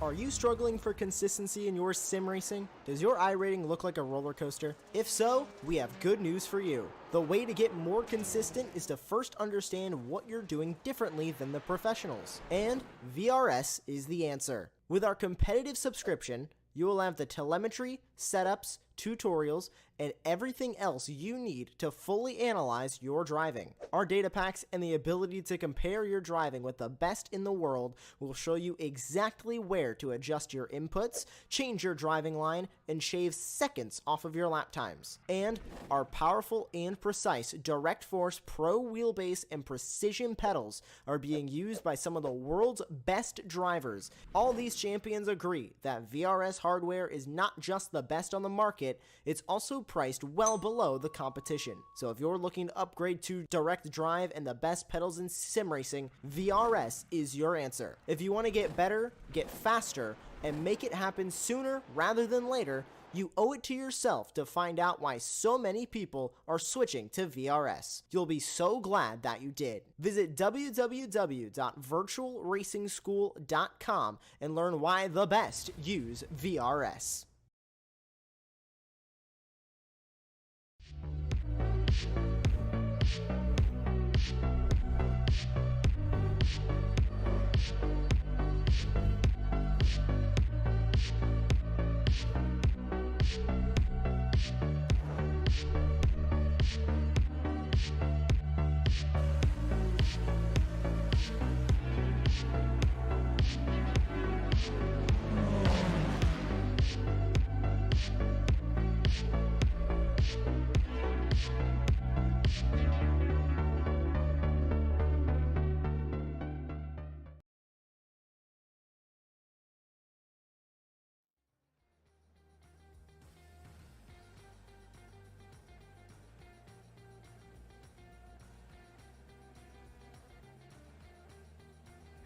Are you struggling for consistency in your sim racing? Does your iRating look like a roller coaster? If so, we have good news for you. The way to get more consistent is to first understand what you're doing differently than the professionals. And VRS is the answer. With our competitive subscription, you will have the telemetry, setups, tutorials, and everything else you need to fully analyze your driving. Our data packs and the ability to compare your driving with the best in the world will show you exactly where to adjust your inputs, change your driving line, and shave seconds off of your lap times. And our powerful and precise Direct Force Pro wheelbase and precision pedals are being used by some of the world's best drivers. All these champions agree that VRS hardware is not just the best on the market, it's also priced well below the competition. So if you're looking to upgrade to direct drive and the best pedals in sim racing, VRS is your answer. If you want to get better, get faster, and make it happen sooner rather than later, you owe it to yourself to find out why so many people are switching to VRS. You'll be so glad that you did. Visit www.virtualracingschool.com and learn why the best use VRS.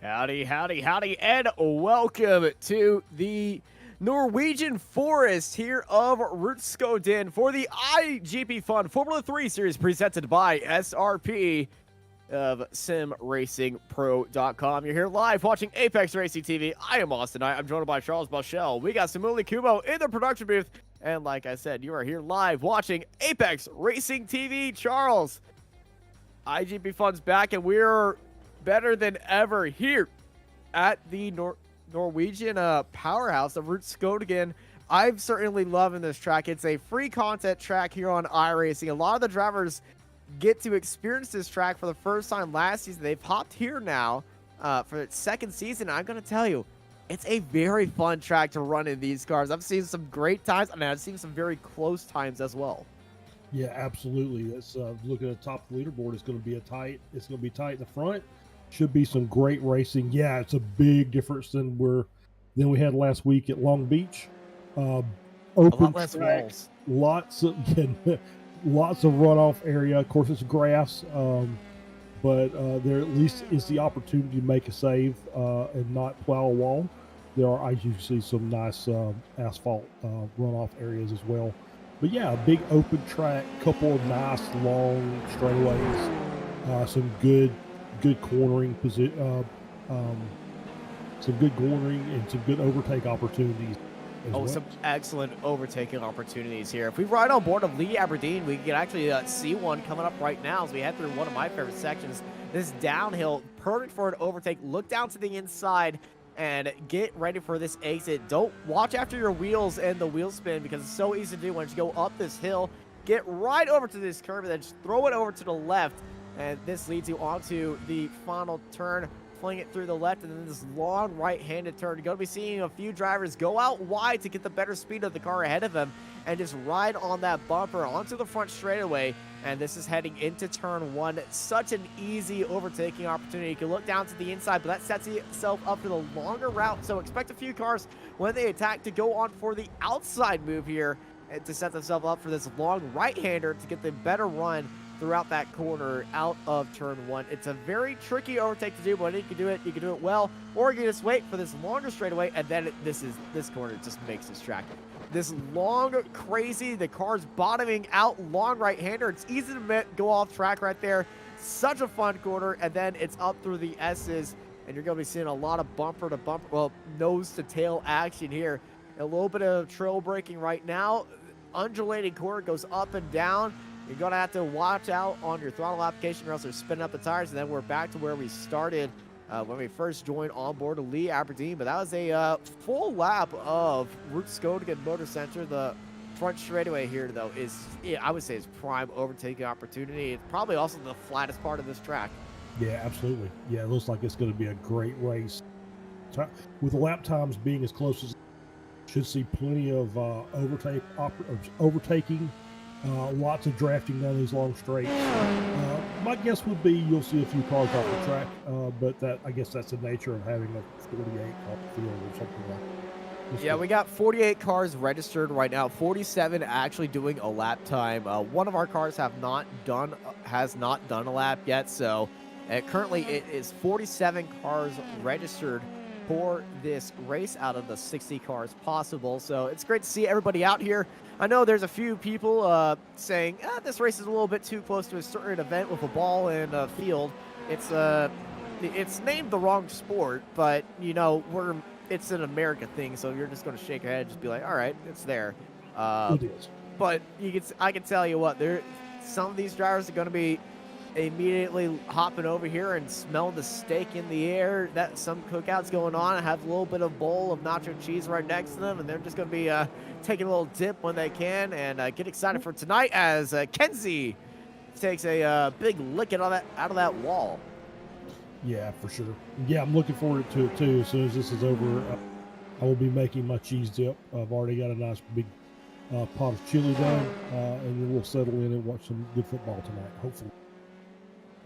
Howdy, howdy, howdy, and welcome to the Norwegian Forest here of Rudskogen for the iGPFun Formula 3 series presented by SRP of SimRacingPro.com. You're here live watching Apex Racing TV. I am Austin. I'm joined by Charles Bachel. We got Samuli Kumo in the production booth. And like I said, you are here live watching Apex Racing TV. Charles, iGPFun's back, and we're better than ever here at the Norwegian powerhouse of Rudskogen. I'm certainly loving this track. It's a free content track here on iRacing. A lot of the drivers get to experience this track for the first time last season. They've hopped here now for its second season. I'm going to tell you, it's a very fun track to run in these cars. I've seen some great times, and I've seen some very close times as well. Yeah, absolutely. Let's look at the top of the leaderboard. It's going to be tight in the front. Should be some great racing. Yeah, it's a big difference than we had last week at Long Beach. Open track, lots of runoff area. Of course, it's grass, but there at least is the opportunity to make a save and not plow a wall. There are, as you see, some nice asphalt runoff areas as well. But yeah, a big open track, couple of nice long straightaways, some good cornering position, some good cornering and some good overtake opportunities. Some excellent overtaking opportunities here. If we ride on board of Lee Aberdeen, we can actually see one coming up right now as we head through one of my favorite sections. This downhill, perfect for an overtake. Look down to the inside and get ready for this exit. Don't watch after your wheels and the wheel spin, because it's so easy to do once you go up this hill. Get right over to this curve and then just throw it over to the left. And this leads you onto the final turn, fling it through the left, and then this long right-handed turn. You're going to be seeing a few drivers go out wide to get the better speed of the car ahead of them and just ride on that bumper onto the front straightaway. And this is heading into turn one. Such an easy overtaking opportunity. You can look down to the inside, but that sets itself up for the longer route. So expect a few cars when they attack to go on for the outside move here and to set themselves up for this long right-hander to get the better run throughout that corner out of turn one. It's a very tricky overtake to do, but you can do it well, or you can just wait for this longer straightaway, and then this corner just makes this track. This long, crazy, the car's bottoming out, long right-hander. It's easy to go off track right there. Such a fun corner, and then it's up through the S's and you're going to be seeing a lot of bumper to bumper, well, nose to tail action here. A little bit of trail braking right now. Undulating corner goes up and down. You're going to have to watch out on your throttle application or else they're spinning up the tires. And then we're back to where we started when we first joined on board of Lee Aberdeen. But that was a full lap of Rudskogen Motor Center. The front straightaway here, though, is, I would say, is prime overtaking opportunity. It's probably also the flattest part of this track. Yeah, absolutely. Yeah, it looks like it's going to be a great race. With the lap times being as close as, should see plenty of overtaking. Lots of drafting down these long straights. My guess would be you'll see a few cars off the track, but that, I guess that's the nature of having a 48 car field or something like that. Yeah, we got 48 cars registered right now, 47 actually doing a lap time. One of our cars has not done a lap yet, so currently it is 47 cars registered for this race out of the 60 cars possible. So it's great to see everybody out here. I know there's a few people saying this race is a little bit too close to a certain event with a ball and a field. It's named the wrong sport, but you know it's an America thing, so you're just going to shake your head and just be like, all right, it's there. It is. But I can tell you what, some of these drivers are going to be immediately hopping over here and smelling the steak in the air. That some cookouts going on. I have a little bit of bowl of nacho cheese right next to them, and they're just going to be taking a little dip when they can, and get excited for tonight as Kenzie takes a big lick out of that wall. Yeah, for sure. Yeah, I'm looking forward to it too. As soon as this is over, I will be making my cheese dip. I've already got a nice big pot of chili done, and then we'll settle in and watch some good football tonight, hopefully.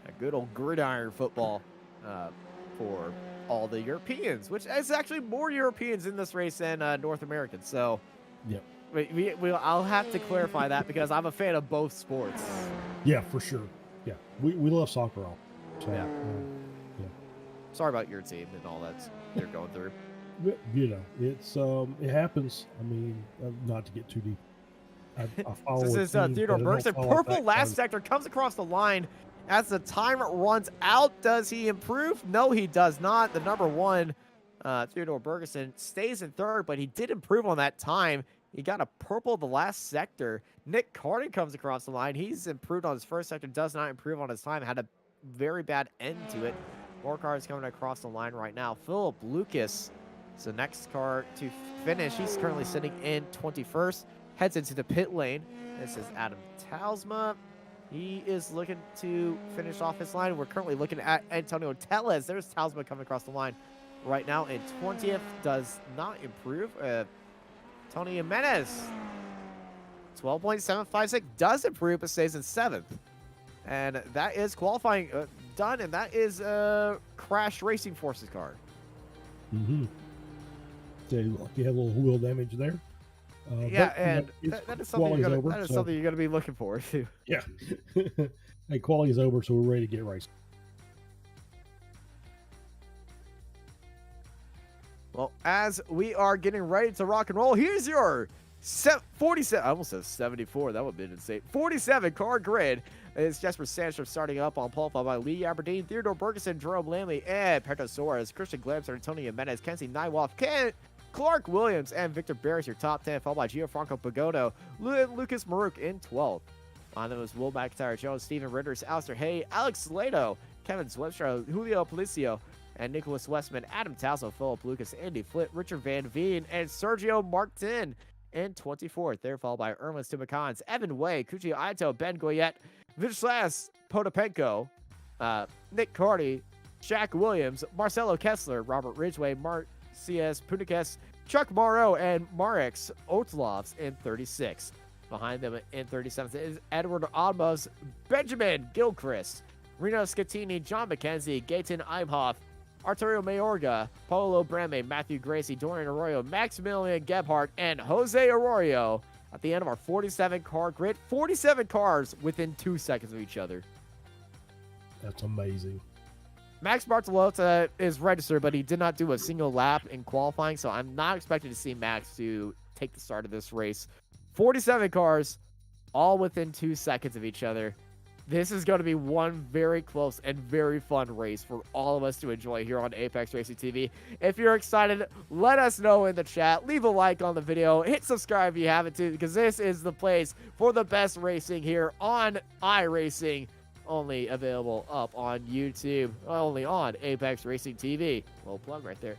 A good old gridiron football for all the Europeans, which is actually more Europeans in this race than North Americans. So, yep. I'll have to clarify that because I'm a fan of both sports. Yeah, for sure. Yeah, we love soccer all. So, yeah. Yeah. Sorry about your team and all that they're going through. You know, it's it happens. I mean, not to get too deep. I follow. This is Theodore Bergson. Purple last sector comes across the line as the time runs out. Does he improve? No, he does not. The number one, Theodore Bergson, stays in third, but he did improve on that time. He got a purple the last sector. Nick Carden comes across the line. He's improved on his first sector, does not improve on his time. Had a very bad end to it. More cars coming across the line right now. Philip Lucas is the next car to finish. He's currently sitting in 21st. Heads into the pit lane. This is Adam Talsma. He is looking to finish off his line. We're currently looking at Antonio Tellez. There's Talsma coming across the line right now in 20th. Does not improve. Tony Jimenez, 12.756, does improve, but stays in 7th. And that is qualifying done, and that is Crash Racing Forces car. Mm-hmm. So you have a little wheel damage there. Yeah, and that is something you're going to be looking for too. Yeah. Hey, quality is over, so we're ready to get racing. Well, as we are getting ready to rock and roll, here's your 47. I almost said 74. That would have been insane. 47 car grid. It's Jesper Sandstrom starting up on pole, followed by Lee Aberdeen, Theodore Bergeson, Jerome Lamley, and Pedro Soares, Christian Glamser, Antonio Jimenez, Kenzie Nywoff, Clark Williams, and Victor Barris, your top 10, followed by Gianfranco Pagodo, Lucas Maruk in 12th. On them was Will McIntyre Jones, Stephen Ritters, Alistair Hay, Alex Slato, Kevin Zwebstra, Julio Policio, and Nicholas Westman, Adam Tasso, Philip Lucas, Andy Flitt, Richard Van Veen, and Sergio Martin in 24th. They're followed by Erwin Stumacans, Evan Way, Kuchi Aito, Ben Goyette, Vyacheslav Potapenko, Nick Carty, Jack Williams, Marcelo Kessler, Robert Ridgway, Marcius Punikes, Chuck Morrow, and Marek Otlovs in 36. Behind them in 37th is Edward Almos, Benjamin Gilchrist, Reno Scatini, John McKenzie, Gaten Imhoff, Arturo Mayorga, Paulo Brame, Matthew Gracie, Dorian Arroyo, Maximilian Gebhardt, and Jose Arroyo at the end of our 47-car grid. 47 cars within 2 seconds of each other. That's amazing. Max Bartolota is registered, but he did not do a single lap in qualifying, so I'm not expecting to see Max to take the start of this race. 47 cars, all within 2 seconds of each other. This is going to be one very close and very fun race for all of us to enjoy here on Apex Racing TV. If you're excited, let us know in the chat. Leave a like on the video. Hit subscribe if you haven't too, because this is the place for the best racing here on iRacing. Only available up on YouTube, only on Apex Racing TV. Little plug right there.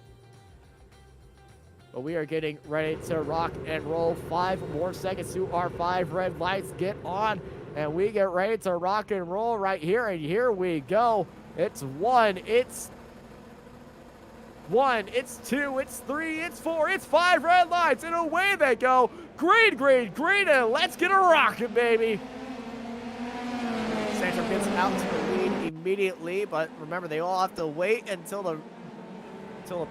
But we are getting ready to rock and roll. 5 more seconds to our 5 red lights. Get on, and we get ready to rock and roll right here. And here we go. It's 1, it's 1, it's 2, it's 3, it's 4, it's 5 red lights, and away they go. Green, green, green, and let's get a rockin', baby. Sancho gets out to the lead immediately, but remember, they all have to wait until the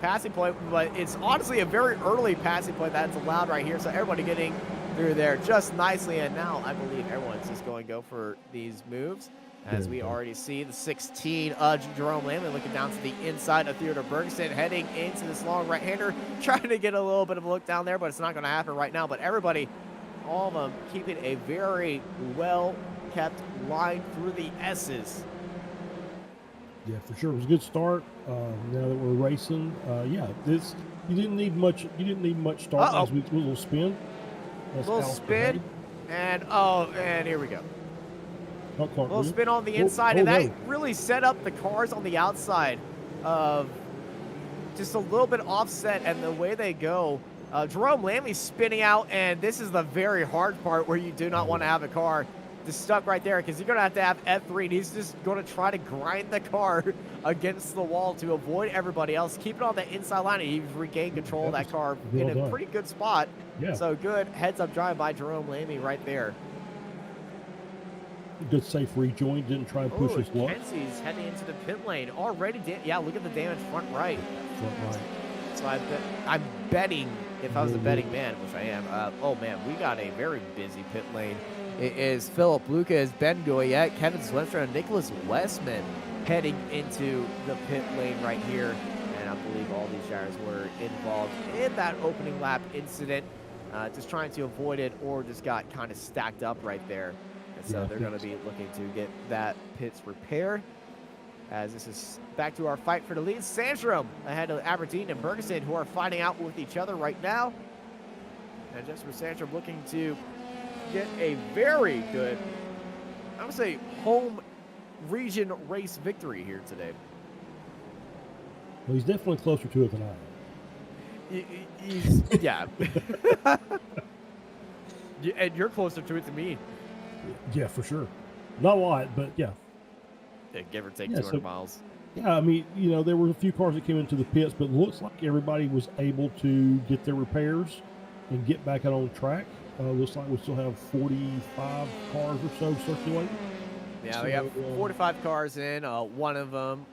passing point, but it's honestly a very early passing point that's allowed right here, so everybody getting through there just nicely, and now I believe everyone's just going to go for these moves, as we already see the 16 Jerome Lamley looking down to the inside of Theodore Bergson, heading into this long right-hander, trying to get a little bit of a look down there, but it's not going to happen right now. But everybody, all of them, keeping a very well-kept line through the S's. Yeah, for sure. It was a good start. Now that we're racing, yeah, this you didn't need much. You didn't need much start. As we a little spin. That's little spin, and here we go. Little spin on the inside, and that really set up the cars on the outside of just a little bit offset, and the way they go. Jerome Lamley's spinning out, and this is the very hard part where you do not want to have a car just stuck right there, because you're going to have F3, and he's just going to try to grind the car against the wall to avoid everybody else. Keep it on the inside line, and he's regained control of that car in a pretty good spot. Yeah. So good heads-up drive by Jerome Lamley right there. Good safe rejoin, didn't try and push his luck. Kenzie's heading into the pit lane already. Yeah, look at the damage front right. Front right. So I'm betting, if I was a betting man, which I am, oh man, we got a very busy pit lane. It is Philip Lucas, Ben Goyette, Kevin Swenstra, and Nicholas Westman heading into the pit lane right here. And I believe all these drivers were involved in that opening lap incident, just trying to avoid it, or just got kind of stacked up right there. And so they're going to be looking to get that pits repaired. As this is back to our fight for the lead. Sandstrom ahead of Aberdeen and Bergeson, who are fighting out with each other right now. And Jesper Sandstrom looking to get a very good, I would say, home region race victory here today. Well, he's definitely closer to it than I am. He's, yeah. And you're closer to it than me. Yeah, for sure. Not a lot, but yeah. Yeah, give or take 200 miles. Yeah, I mean, you know, there were a few cars that came into the pits, but it looks like everybody was able to get their repairs and get back out on track. Looks like we still have 45 cars or so circulating. Yeah, so, we have 45 cars in. One of them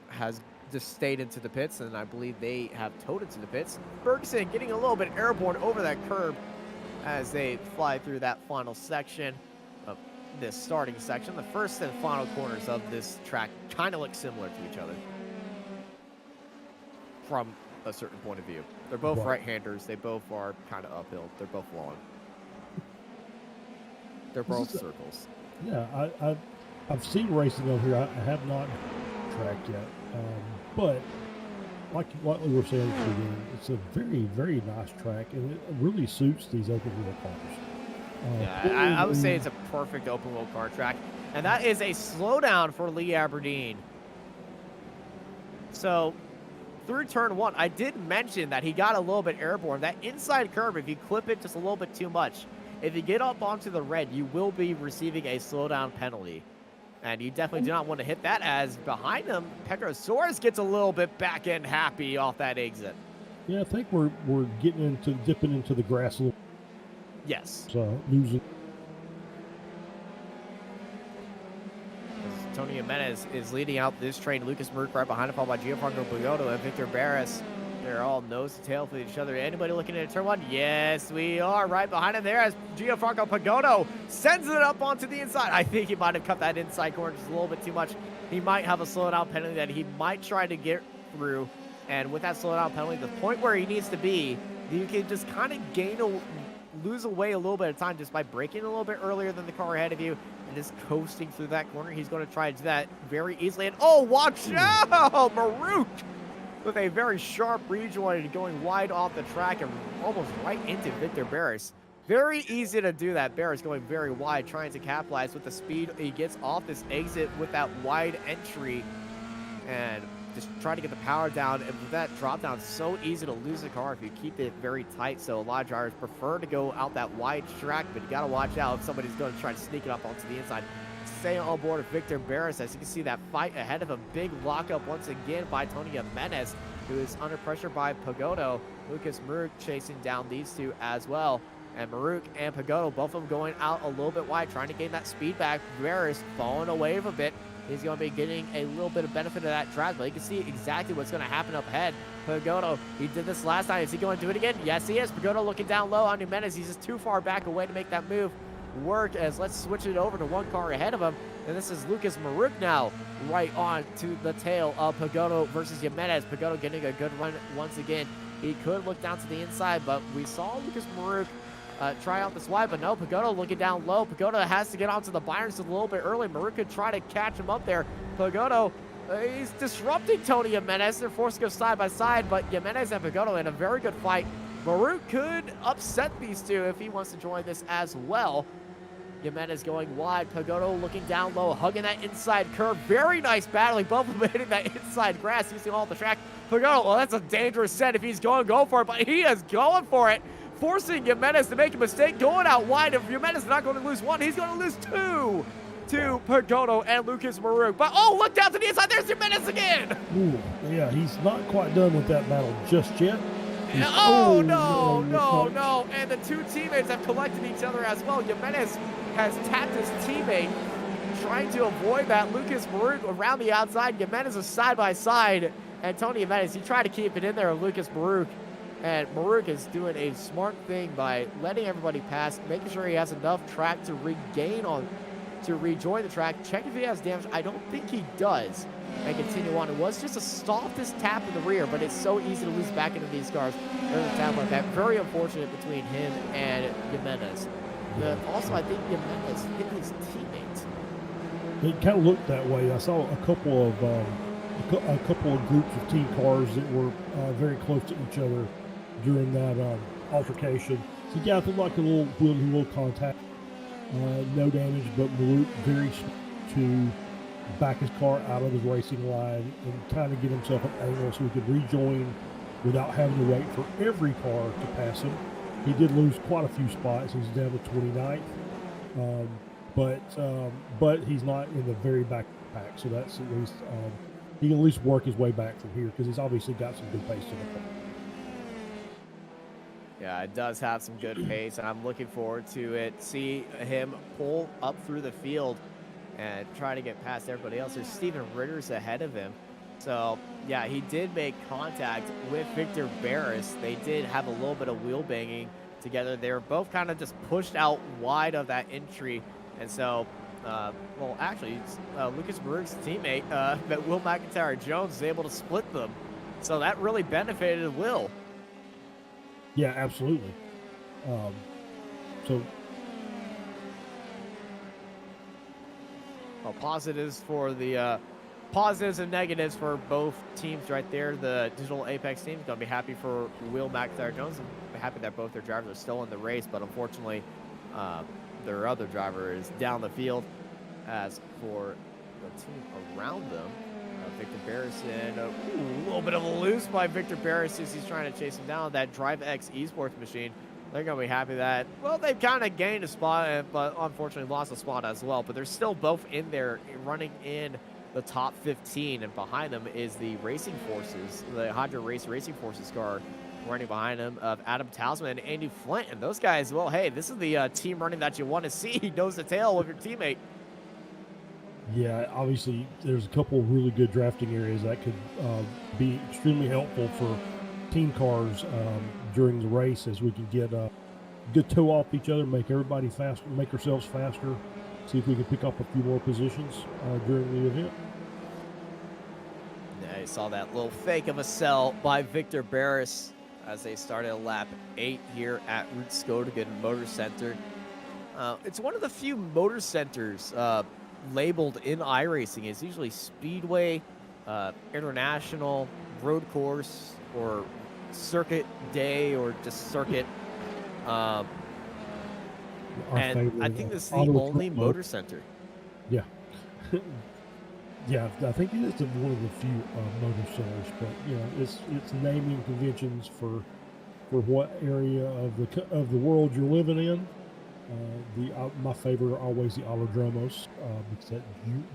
has just stayed into the pits, and I believe they have towed into the pits. Bergson getting a little bit airborne over that curb as they fly through that final section of this starting section. The first and final corners of this track kind of look similar to each other from a certain point of view. They're both right-handers. They both are kind of uphill. They're both long. They're both circles. Yeah, I've seen racing over here. I have not tracked yet, but like what we were saying at the beginning, it's a very, very nice track, and it really suits these open wheel cars. Yeah, I would say it's a perfect open wheel car track, and that is a slowdown for Lee Aberdeen. So through turn 1, I did mention that he got a little bit airborne. That inside curve, if you clip it just a little bit too much, if you get up onto the red, you will be receiving a slowdown penalty. And you definitely do not want to hit that, as behind him, Pedro Soares gets a little bit back end happy off that exit. Yeah, I think we're dipping into the grass a little. Yes. So losing. Tony Jimenez is leading out this train. Lucas Merck right behind him, followed by Gianfranco Bugotto and Victor Barris. They're all nose to tail for each other. Anybody looking at turn 1? Yes, we are right behind him there as Gianfranco Pagotto sends it up onto the inside. I think he might have cut that inside corner just a little bit too much. He might have a slowdown penalty that he might try to get through. And with that slowdown penalty, the point where he needs to be, you can just kind of lose away a little bit of time just by braking a little bit earlier than the car ahead of you and just coasting through that corner. He's going to try to do that very easily. And oh, watch out! Maruk with a very sharp rejoin going wide off the track and almost right into Victor Barris. Very easy to do that. Barris going very wide, trying to capitalize with the speed. He gets off this exit with that wide entry and just try to get the power down. And with that drop down, it's so easy to lose the car if you keep it very tight. So a lot of drivers prefer to go out that wide track, but you got to watch out if somebody's going to try to sneak it up onto the inside. Stay on board with Victor Barris. As you can see, that fight ahead of a big lockup once again by Tony Jimenez, who is under pressure by Pagodo. Lucas Maruk chasing down these two as well. And Maruk and Pagodo, both of them going out a little bit wide, trying to gain that speed back. Barris falling away a bit. He's going to be getting a little bit of benefit of that track, but you can see exactly what's going to happen up ahead. Pagodo, he did this last time. Is he going to do it again? Yes, he is. Pagodo looking down low on Jimenez. He's just too far back away to make that move work. As let's switch it over to one car ahead of him. And this is Lucas Maruk now right on to the tail of Pagodo versus Jimenez. Pagodo getting a good run once again. He could look down to the inside, but we saw Lucas Maruk try out this wide, but no, Pagodo looking down low. Pagodo has to get onto the Byrons a little bit early. Maruk could try to catch him up there. Pagodo, he's disrupting Tony Jimenez. They're forced to go side by side, but Jimenez and Pagodo in a very good fight. Maruk could upset these two if he wants to join this as well. Jimenez going wide. Pagodo looking down low, hugging that inside curve. Very nice battling. Both of them hitting that inside grass, using all the track. Pagodo, well, that's a dangerous set if he's going to go for it, but he is going for it, forcing Jimenez to make a mistake, going out wide. If Jimenez is not going to lose one, he's going to lose two to Pagodo and Lucas Maruk. But oh, look down to the inside. There's Jimenez again. Ooh, yeah, he's not quite done with that battle just yet. Oh, no. And the two teammates have collected each other as well. Jimenez has tapped his teammate, trying to avoid that. Lucas Maruk around the outside. Jimenez is side by side. And Tony Jimenez, he tried to keep it in there with Lucas Maruk. And Maruk is doing a smart thing by letting everybody pass, making sure he has enough track to rejoin the track. Check if he has damage. I don't think he does. And continue on. It was just a softest tap in the rear, but it's so easy to lose back into these cars. There's a tap like that. Very unfortunate between him and Jimenez. Also, I think Jimenez hit his teammate. It kind of looked that way. I saw a couple of groups of team cars that were very close to each other during that altercation. So yeah, I feel like a little wheel-to-wheel contact. No damage, but Maruk very smart to back his car out of his racing line and kind of get himself an angle so he could rejoin without having to wait for every car to pass him. He did lose quite a few spots. He's down to 29th, but he's not in the very back pack, so that's at least he can at least work his way back from here because he's obviously got some good pace in the car. Yeah, it does have some good pace, and I'm looking forward to it. See him pull up through the field and try to get past everybody else. There's Steven Ritter's ahead of him. So, yeah, he did make contact with Victor Barris. They did have a little bit of wheel banging together. They were both kind of just pushed out wide of that entry. And so, well, actually, Lucas Maruk's teammate, Will McIntyre-Jones, was able to split them. So that really benefited Will. Yeah, absolutely. So well, positives for the positives and negatives for both teams right there. The Digital Apex team is going to be happy for Will McIntyre-Jones and be happy that both their drivers are still in the race, but unfortunately their other driver is down the field. As for the team around them, Victor Barris and a little bit of a loose by Victor Barris as he's trying to chase him down. That DriveX eSports machine, they're going to be happy that, well, they've kind of gained a spot, but unfortunately lost a spot as well. But they're still both in there running in the top 15, and behind them is the Racing Forces, the Hydra Race Racing Forces car running behind them of Adam Talisman and Andy Flint. And those guys, well, hey, this is the team running that you want to see, nose to tail with your teammate. Yeah, obviously there's a couple of really good drafting areas that could be extremely helpful for team cars during the race, as we can get good toe off each other, make everybody faster, make ourselves faster, see if we can pick up a few more positions during the event. Yeah, you saw that little fake of a sell by Victor Barris as they started lap 8 here at Rudskogen Motor Center. It's one of the few motor centers labeled in iRacing. It's usually Speedway, International, Road Course, or Circuit Day, or just Circuit. And I think this is the only motor center. Yeah. Yeah, I think it is one of the few motor centers, but you know, it's naming conventions for what area of the world you're living in. My favorite are always the Autodromos, because that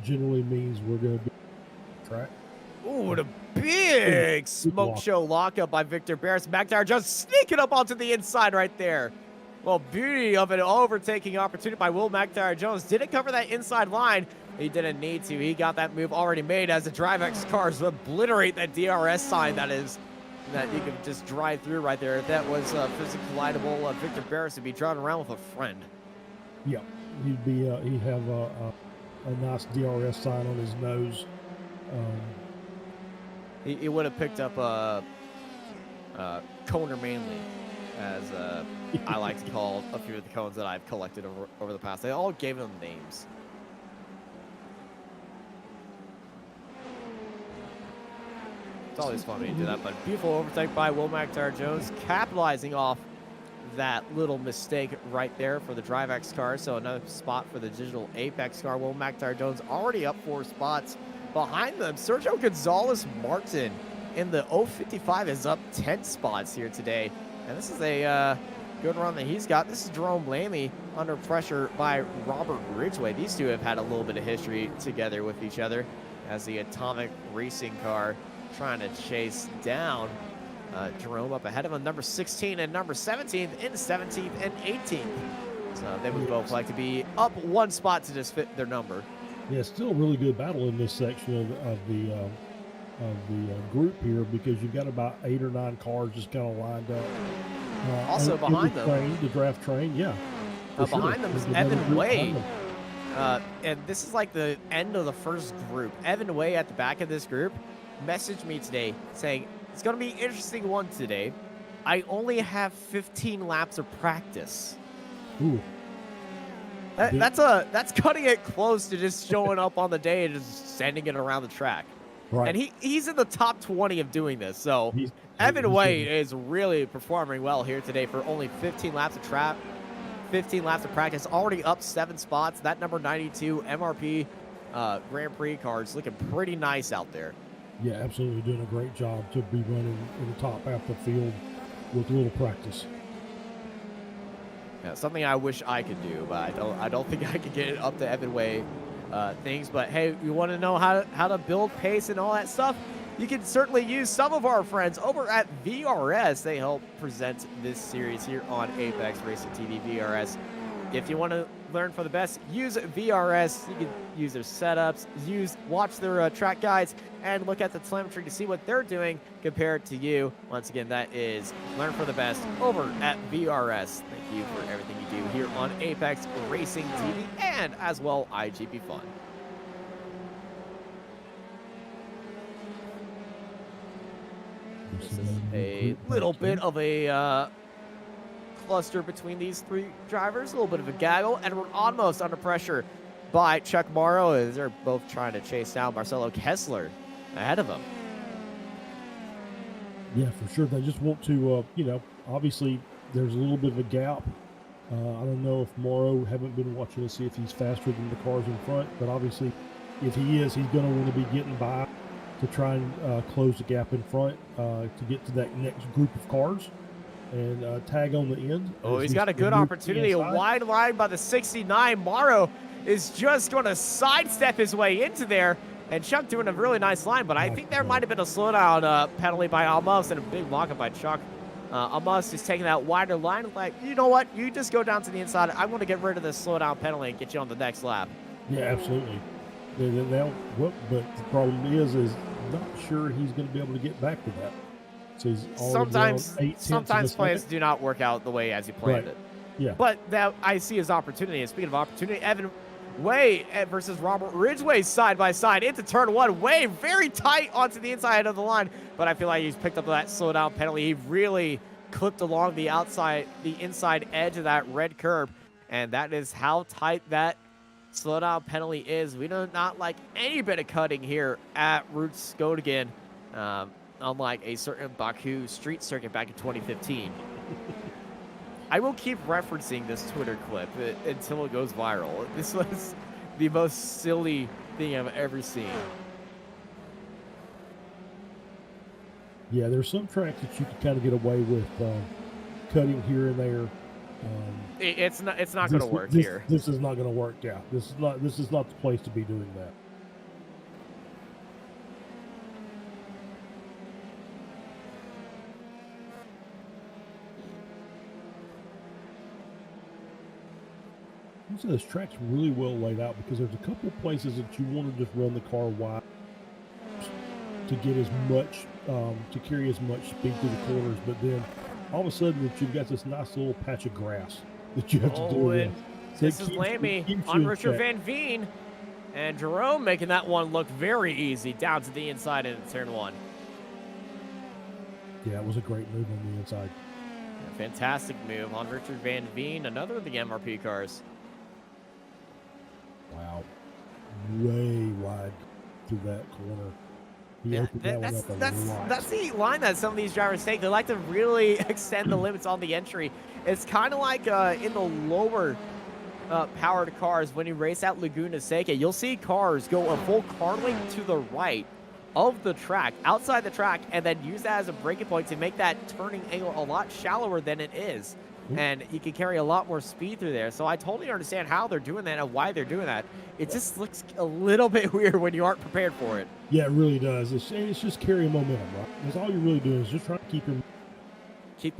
generally means we're going to be on track. Ooh, the big smoke show lockup by Victor Barris. McIntyre just sneaking up onto the inside right there. Well, beauty of an overtaking opportunity by Will McIntyre Jones. Didn't cover that inside line. He didn't need to. He got that move already made as the DriveX cars obliterate that DRS sign that you can just drive through right there. If that was physically collidable, Victor Barris would be driving around with a friend. Yeah, he'd have a nice DRS sign on his nose. He would have picked up Coner Manley, as I like to call a few of the cones that I've collected over the past. They all gave them names. It's always fun when you do that, but beautiful overtake by Will McIntyre Jones, capitalizing off that little mistake right there for the DriveX car. So another spot for the Digital Apex car. Will McIntyre Jones already up 4 spots behind them. Sergio Gonzalez Martin in the 055 is up 10 spots here today. And this is a good run that he's got. This is Jerome Blamey under pressure by Robert Ridgway. These two have had a little bit of history together with each other as the Atomic Racing car trying to chase down Jerome up ahead of him, number 16 and number 17 in 17th and 18th. So they would both like to be up 1 spot to just fit their number. Yeah, still a really good battle in this section of the group here, because you've got about 8 or 9 cars just kind of lined up. Also behind them, the draft train, yeah. Behind them is Evan Way. And this is like the end of the first group. Evan Way at the back of this group messaged me today saying, it's going to be an interesting one today. I only have 15 laps of practice. Ooh. That's cutting it close to just showing up on the day and just sending it around the track. Right. And he's in the top 20 of doing this. So Evan Way is really performing well here today for only 15 laps of track. 15 laps of practice, already up 7 spots. That number 92 MRP Grand Prix car is looking pretty nice out there. Yeah, absolutely doing a great job to be running in the top half of the field with a little practice. Yeah, something I wish I could do, but I don't think I could get it up to Evan Way things. But hey, you want to know how to build pace and all that stuff? You can certainly use some of our friends over at VRS. They help present this series here on Apex Racing TV. VRS. If you want to learn from the best, use VRS. You can use their setups, watch their track guides, and look at the telemetry to see what they're doing compared to you. Once again, that is learn from the best over at VRS. Thank you for everything you do here on Apex Racing TV and as well iGPFun. This is a little bit of a cluster between these 3 drivers, a little bit of a gaggle. Edward almost under pressure by Chuck Morrow as they're both trying to chase down Marcelo Kessler ahead of him. Yeah, for sure. They just want to, obviously there's a little bit of a gap. I don't know if Morrow, haven't been watching to see if he's faster than the cars in front, but obviously if he is, he's going to want to be getting by to try and close the gap in front to get to that next group of cars and tag on the end. Oh, he's got a good opportunity. A wide line by the 69. Morrow is just going to sidestep his way into there. And Chuck doing a really nice line, but I think there might have been a slowdown penalty by Almus and a big lockup by Chuck. Almus is taking that wider line. Like, you know what? You just go down to the inside. I'm going to get rid of this slowdown penalty and get you on the next lap. Yeah, absolutely. But the problem is not sure he's going to be able to get back to that. So he's sometimes plans do not work out the way as you planned it. Yeah. But that I see his opportunity. And speaking of opportunity, Evan Way versus Robert Ridgway side by side into turn 1. Way very tight onto the inside of the line, but I feel like he's picked up that slowdown penalty. He really clipped along the inside edge of that red curb and that is how tight that slowdown penalty is. We do not like any bit of cutting here at Rudskogen, unlike a certain Baku street circuit back in 2015. I will keep referencing this Twitter clip until it goes viral. This was the most silly thing I've ever seen. Yeah, there's some tracks that you can kind of get away with cutting here and there. It's not going to work here. This is not going to work. Yeah, this is not the place to be doing that. So this track's really well laid out because there's a couple places that you want to just run the car wide to get as much, to carry as much speed through the corners, but then all of a sudden that you've got this nice little patch of grass that you have to deal with. So this is Lamy on Richard Van Veen, and Jerome making that one look very easy down to the inside into turn 1. Yeah, it was a great move on the inside. A fantastic move on Richard Van Veen, another of the MRP cars. Wow, way wide through that corner. Yeah, that's the line that some of these drivers take. They like to really extend the limits on the entry. It's kind of like in the lower powered cars when you race at Laguna Seca. You'll see cars go a full car length to the right of the track, outside the track, and then use that as a braking point to make that turning angle a lot shallower than it is. And you can carry a lot more speed through there. So I totally understand how they're doing that and why they're doing that. It just looks a little bit weird when you aren't prepared for it. Yeah, it really does. It's just carrying momentum, right? That's all you're really doing is just trying to keep the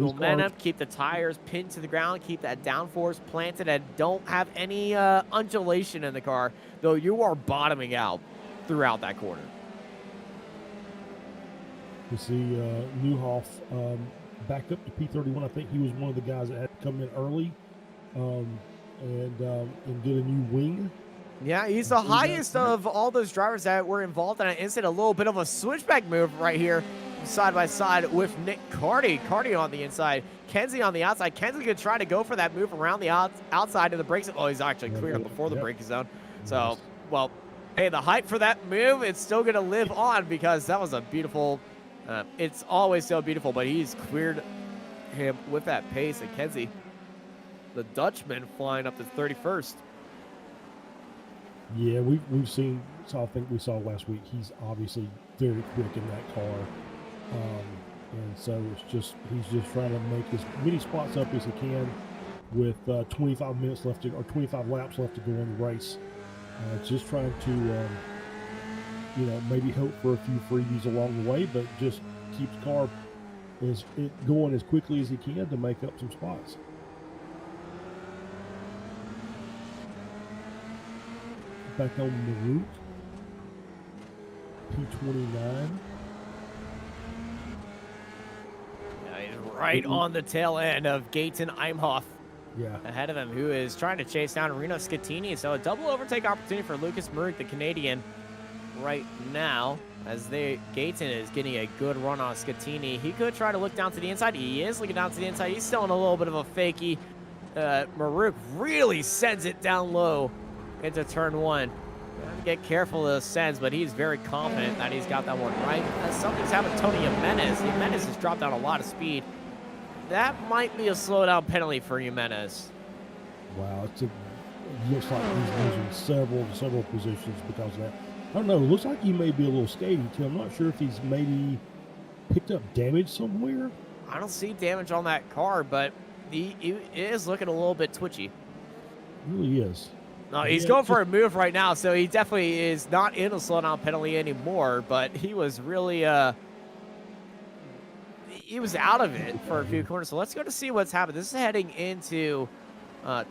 momentum, keep the tires pinned to the ground, keep that downforce planted, and don't have any undulation in the car, though you are bottoming out throughout that corner. You see Newhoff back up to P31. I think he was one of the guys that had to come in early and get a new wing. Yeah, he's the highest of all those drivers that were involved in an incident. A little bit of a switchback move right here, side by side with Nick Carty. Carty on the inside, Kenzie on the outside. Kenzie could try to go for that move around the outside of the brake zone. Oh, he's actually cleared him before the braking zone. So, well, hey, the hype for that move, it's still going to live on because that was a beautiful... it's always so beautiful, but he's cleared him with that pace. And Kenzie, the Dutchman, flying up to 31st. Yeah, we've seen. So I think we saw last week. He's obviously very quick in that car, and so he's just trying to make as many spots up as he can with 25 minutes left or 25 laps left to go in the race. Just trying to. Maybe hope for a few freebies along the way, but just keep the car going as quickly as he can to make up some spots. Back on the route, P29. Yeah, he's right on the tail end of Gaten Imhoff. Yeah. Ahead of him, who is trying to chase down Reno Scattini. So a double overtake opportunity for Lucas Maruk, the Canadian, right now, as Gaten is getting a good run on Scattini. He could try to look down to the inside. He is looking down to the inside. He's still in a little bit of a fakie. Maruk really sends it down low into turn 1. Gotta get careful of those sends, but he's very confident that he's got that one right. Something's happened to Tony Jimenez. Jimenez has dropped down a lot of speed. That might be a slowdown penalty for Jimenez. Wow, it looks like he's losing several positions because of that. I don't know. It looks like he may be a little skaty too. I'm not sure if he's maybe picked up damage somewhere. I don't see damage on that car, but he is looking a little bit twitchy. He really is. No, he's going for a move right now, so he definitely is not in a slowdown penalty anymore, but he was really he was out of it for a few corners. So let's go to see what's happened. This is heading into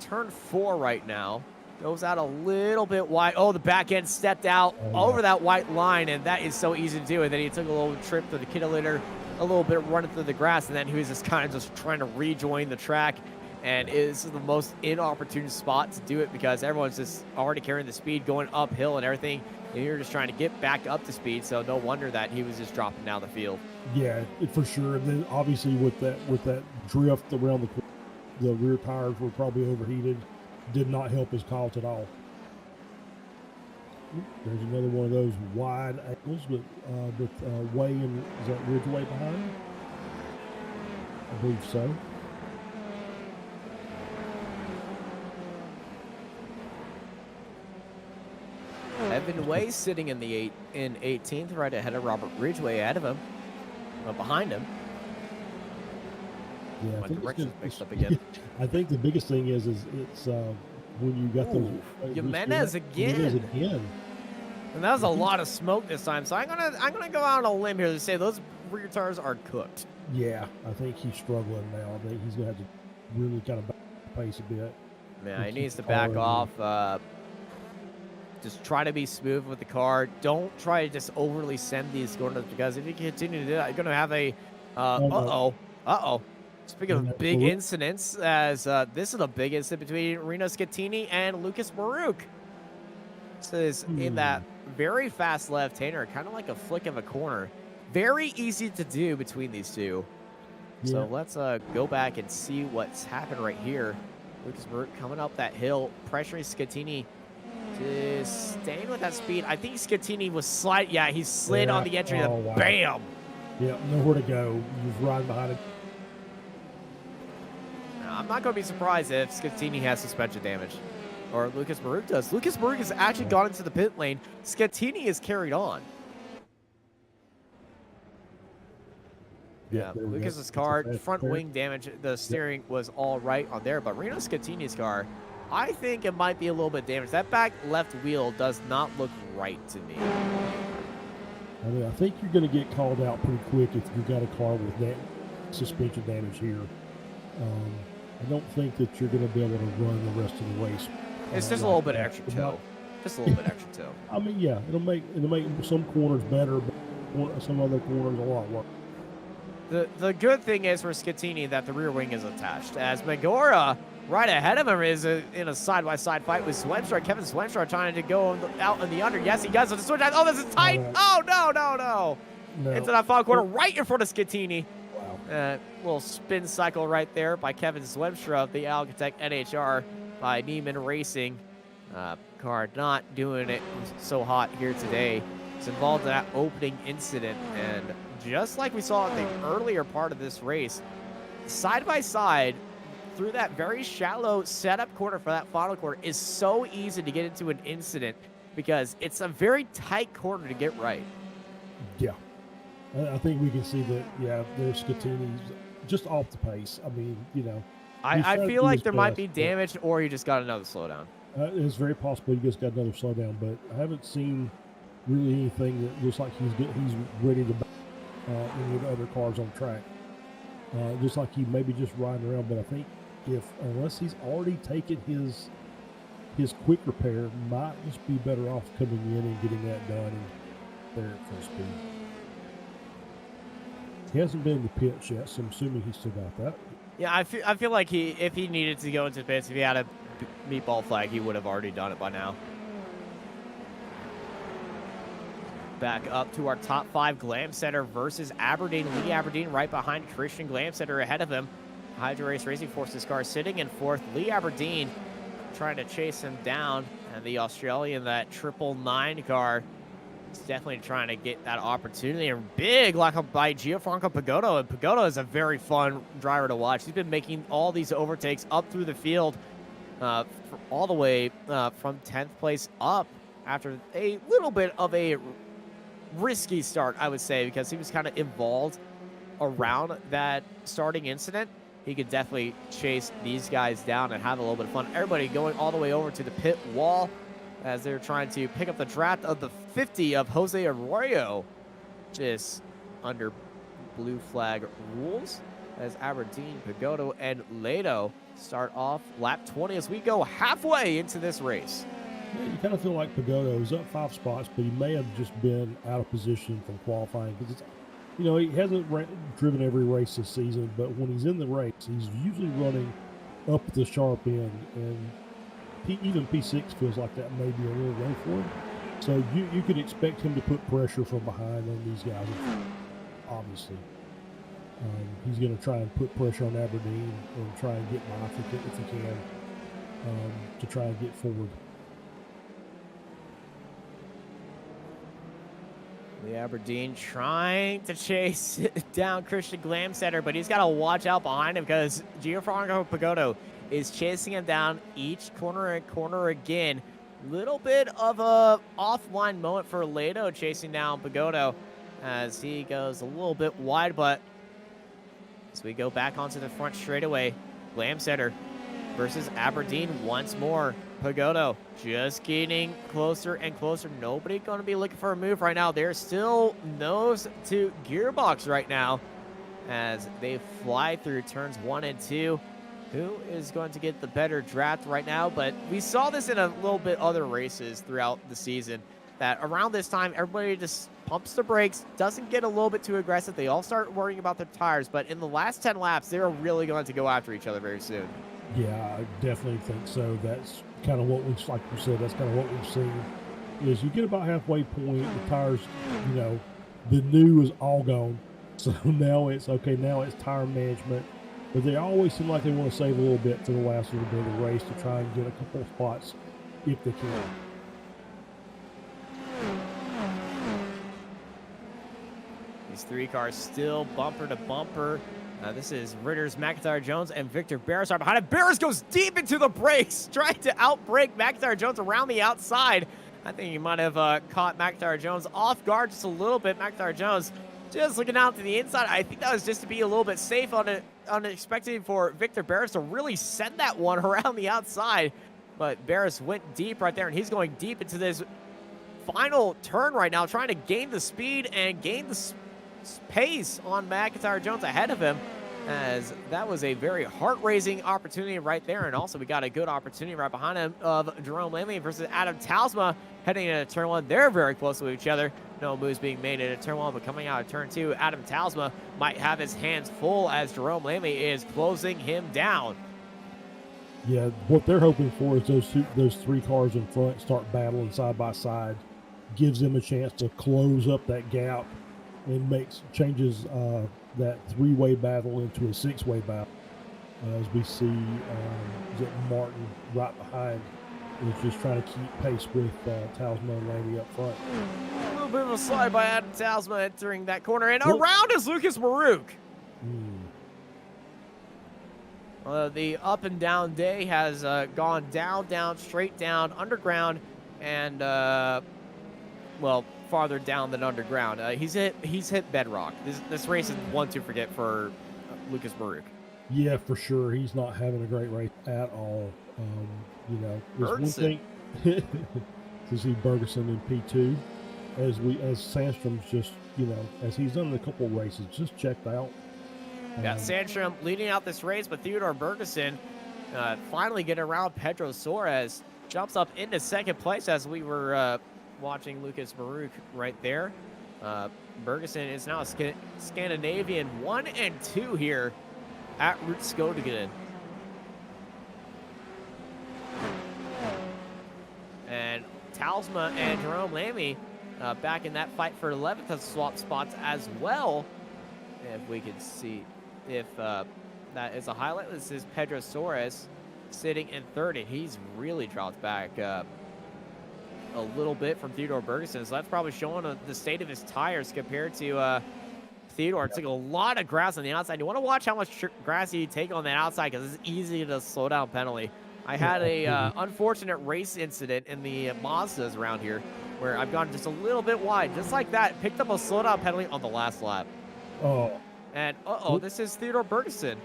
turn 4 right now. Goes out a little bit wide. Oh, the back end stepped out over that white line, and that is so easy to do. And then he took a little trip to the Kittelator, a little bit running through the grass, and then he was just kind of just trying to rejoin the track. And this is the most inopportune spot to do it because everyone's just already carrying the speed going uphill and everything. And you're just trying to get back up to speed, so no wonder that he was just dropping down the field. Yeah, for sure. And then obviously with that drift around the rear tires were probably overheated. did not help his cause at all. There's another one of those wide angles with Way and is that Ridgeway behind him? I believe so. Evan Way sitting in the 18th, right ahead of Robert Ridgeway, ahead of him, behind him. Yeah, My direction's mixed up again. I think the biggest thing is it's when you got those. Jimenez again. And that was a lot of smoke this time. So I'm gonna go out on a limb here to say those rear tires are cooked. Yeah, I think he's struggling now. I think he's gonna have to really kind of back the pace a bit. Yeah, he needs to back off. Just try to be smooth with the car. Don't try to just overly send these corners, because if you continue to do that, you're gonna have a Speaking of big incidents, as this is a big incident between Reno Scattini and Lucas Maruk. This is in that very fast left-hander, kind of like a flick of a corner. Very easy to do between these two. Yeah. So let's go back and see what's happened right here. Lucas Maruk coming up that hill, pressuring Scattini to staying with that speed. I think Scattini was slide. Yeah, he slid on the entry. Wow. Bam! Yeah, nowhere to go. He was riding behind it. I'm not going to be surprised if Scattini has suspension damage, or Lucas Maruk does. Lucas Maruk has actually gone into the pit lane. Scattini is carried on. Yeah, Lucas's car, front wing damage, the steering was all right on there, but Reno Scattini's car, I think it might be a little bit damaged. That back left wheel does not look right to me. I mean, I think you're going to get called out pretty quick if you've got a car with that suspension damage here. I don't think that you're going to be able to run the rest of the race. It's just a little bit extra toe. Just a little bit extra toe. I mean, yeah, it'll make some corners better, but some other corners a lot worse. The good thing is for Scattini that the rear wing is attached, as Megora right ahead of him is in a side-by-side fight with Swenstra. Kevin Swenstra trying to go out in the under. Yes, he does with the switch. Oh, this is tight. Oh, no. Into that final corner right in front of Scattini. Wow. Little spin cycle right there by Kevin Swenstra, the Alcatech NHR by Neiman Racing. Car not doing it so hot here today. It's involved in that opening incident, and just like we saw in the earlier part of this race, side by side through that very shallow setup corner for that final corner is so easy to get into an incident because it's a very tight corner to get right. Yeah, I think we can see that. Yeah, there's Scattini's just off the pace. I mean, you know, I feel like there might be damage, or he just got another slowdown. It's very possible he just got another slowdown, but I haven't seen really anything that looks like he's ready to any of the other cars on track. Looks like he may be just riding around, but I think unless he's already taken his quick repair, might just be better off coming in and getting that done and there at full speed. He hasn't been in the pits yet, so I'm assuming he's still got that. Yeah, I feel like if he needed to go into the pits, if he had a meatball flag, he would have already done it by now. Back up to our top 5, Glam Center versus Aberdeen. Lee Aberdeen right behind Christian Glam Center ahead of him. Hydro Race Racing Forces car sitting in 4th. Lee Aberdeen trying to chase him down. And the Australian, that 999 car, is definitely trying to get that opportunity. And big lockup by Gianfranco Pagotto. And Pagotto is a very fun driver to watch. He's been making all these overtakes up through the field all the way from 10th place up after a little bit of a risky start, I would say, because he was kind of involved around that starting incident. He could definitely chase these guys down and have a little bit of fun. Everybody going all the way over to the pit wall as they're trying to pick up the draft of the 50 of Jose Arroyo, just under blue flag rules, as Aberdeen, Pagotto, and Ledo start off lap 20 as we go halfway into this race. Yeah, you kind of feel like Pagotto is up 5 spots, but he may have just been out of position from qualifying because, you know, he hasn't driven every race this season, but when he's in the race, he's usually running up at the sharp end, and even P6 feels like that may be a little low for him. So you could expect him to put pressure from behind on these guys, obviously. He's going to try and put pressure on Aberdeen and try and get by if he can. to try and get forward. The Aberdeen trying to chase down Christian Glamsetter, but he's got to watch out behind him because Gianfranco Pagoto is chasing him down each corner and corner again. Little bit of a offline moment for Lado chasing down Pagoto as he goes a little bit wide, but as we go back onto the front straightaway, Glamsetter versus Aberdeen once more. Pagoto just getting closer and closer. Nobody going to be looking for a move right now. They're still nose to gearbox right now as they fly through turns 1 and 2. Who is going to get the better draft right now? But we saw this in a little bit other races throughout the season, that around this time, everybody just pumps the brakes, doesn't get a little bit too aggressive. They all start worrying about their tires. But in the last 10 laps, they're really going to go after each other very soon. Yeah, I definitely think so. That's kind of what we've, like you said, that's kind of what we've seen. Is you get about halfway point, the tires, you know, the new is all gone. So now it's okay. Now it's tire management, but they always seem like they want to save a little bit for the last little bit of the race to try and get a couple of spots if they can. These three cars still bumper to bumper. This is Ritters, McIntyre Jones, and Victor Barris are behind it. Barris goes deep into the brakes, trying to outbrake McIntyre Jones around the outside. I think he might have caught McIntyre Jones off guard just a little bit. McIntyre Jones just looking out to the inside. I think that was just to be a little bit safe on it, unexpected for Victor Barris to really send that one around the outside. But Barris went deep right there, and he's going deep into this final turn right now, trying to gain the speed and gain the pace on McIntyre Jones ahead of him, as that was a very heart-raising opportunity right there. And also we got a good opportunity right behind him of Jerome Lamley versus Adam Talsma heading into turn 1. They're very close to each other. No moves being made into turn 1, but coming out of turn 2, Adam Talsma might have his hands full as Jerome Lamley is closing him down. Yeah, what they're hoping for is those three cars in front start battling side by side, gives them a chance to close up that gap and changes that three-way battle into a six-way battle. As we see Martin right behind is just trying to keep pace with Talsma and Laney up front. A little bit of a slide by Adam Talsma entering that corner, and around is Lucas Marouk. The up and down day has gone down, straight down, underground, and well, farther down than underground. He's hit bedrock. This race is one to forget for Lucas Marouk. Yeah, for sure. He's not having a great race at all. You know, there's one thing to see Bergeson in P2 as Sandstrom's just, you know, as he's done in a couple of races, just checked out. Yeah, Sandstrom leading out this race, but Theodore Bergeson finally getting around Pedro Soares, jumps up into second place as we were watching Lucas Marouk right there. Bergeson is now a Scandinavian 1 and 2 here at Rudskogen. And Talsma and Jerome Lammy back in that fight for 11th swap spots as well. If we can see if that is a highlight. This is Pedro Soares sitting in third, and he's really dropped back a little bit from Theodore Bergeson. So that's probably showing the state of his tires compared to Theodore. It took a lot of grass on the outside. You want to watch how much grass you take on that outside because it's easy to slow down penalty. I had a unfortunate race incident in the Mazdas around here where I've gone just a little bit wide, just like that. Picked up a slowdown penalty on the last lap. And this is Theodore Bergeson.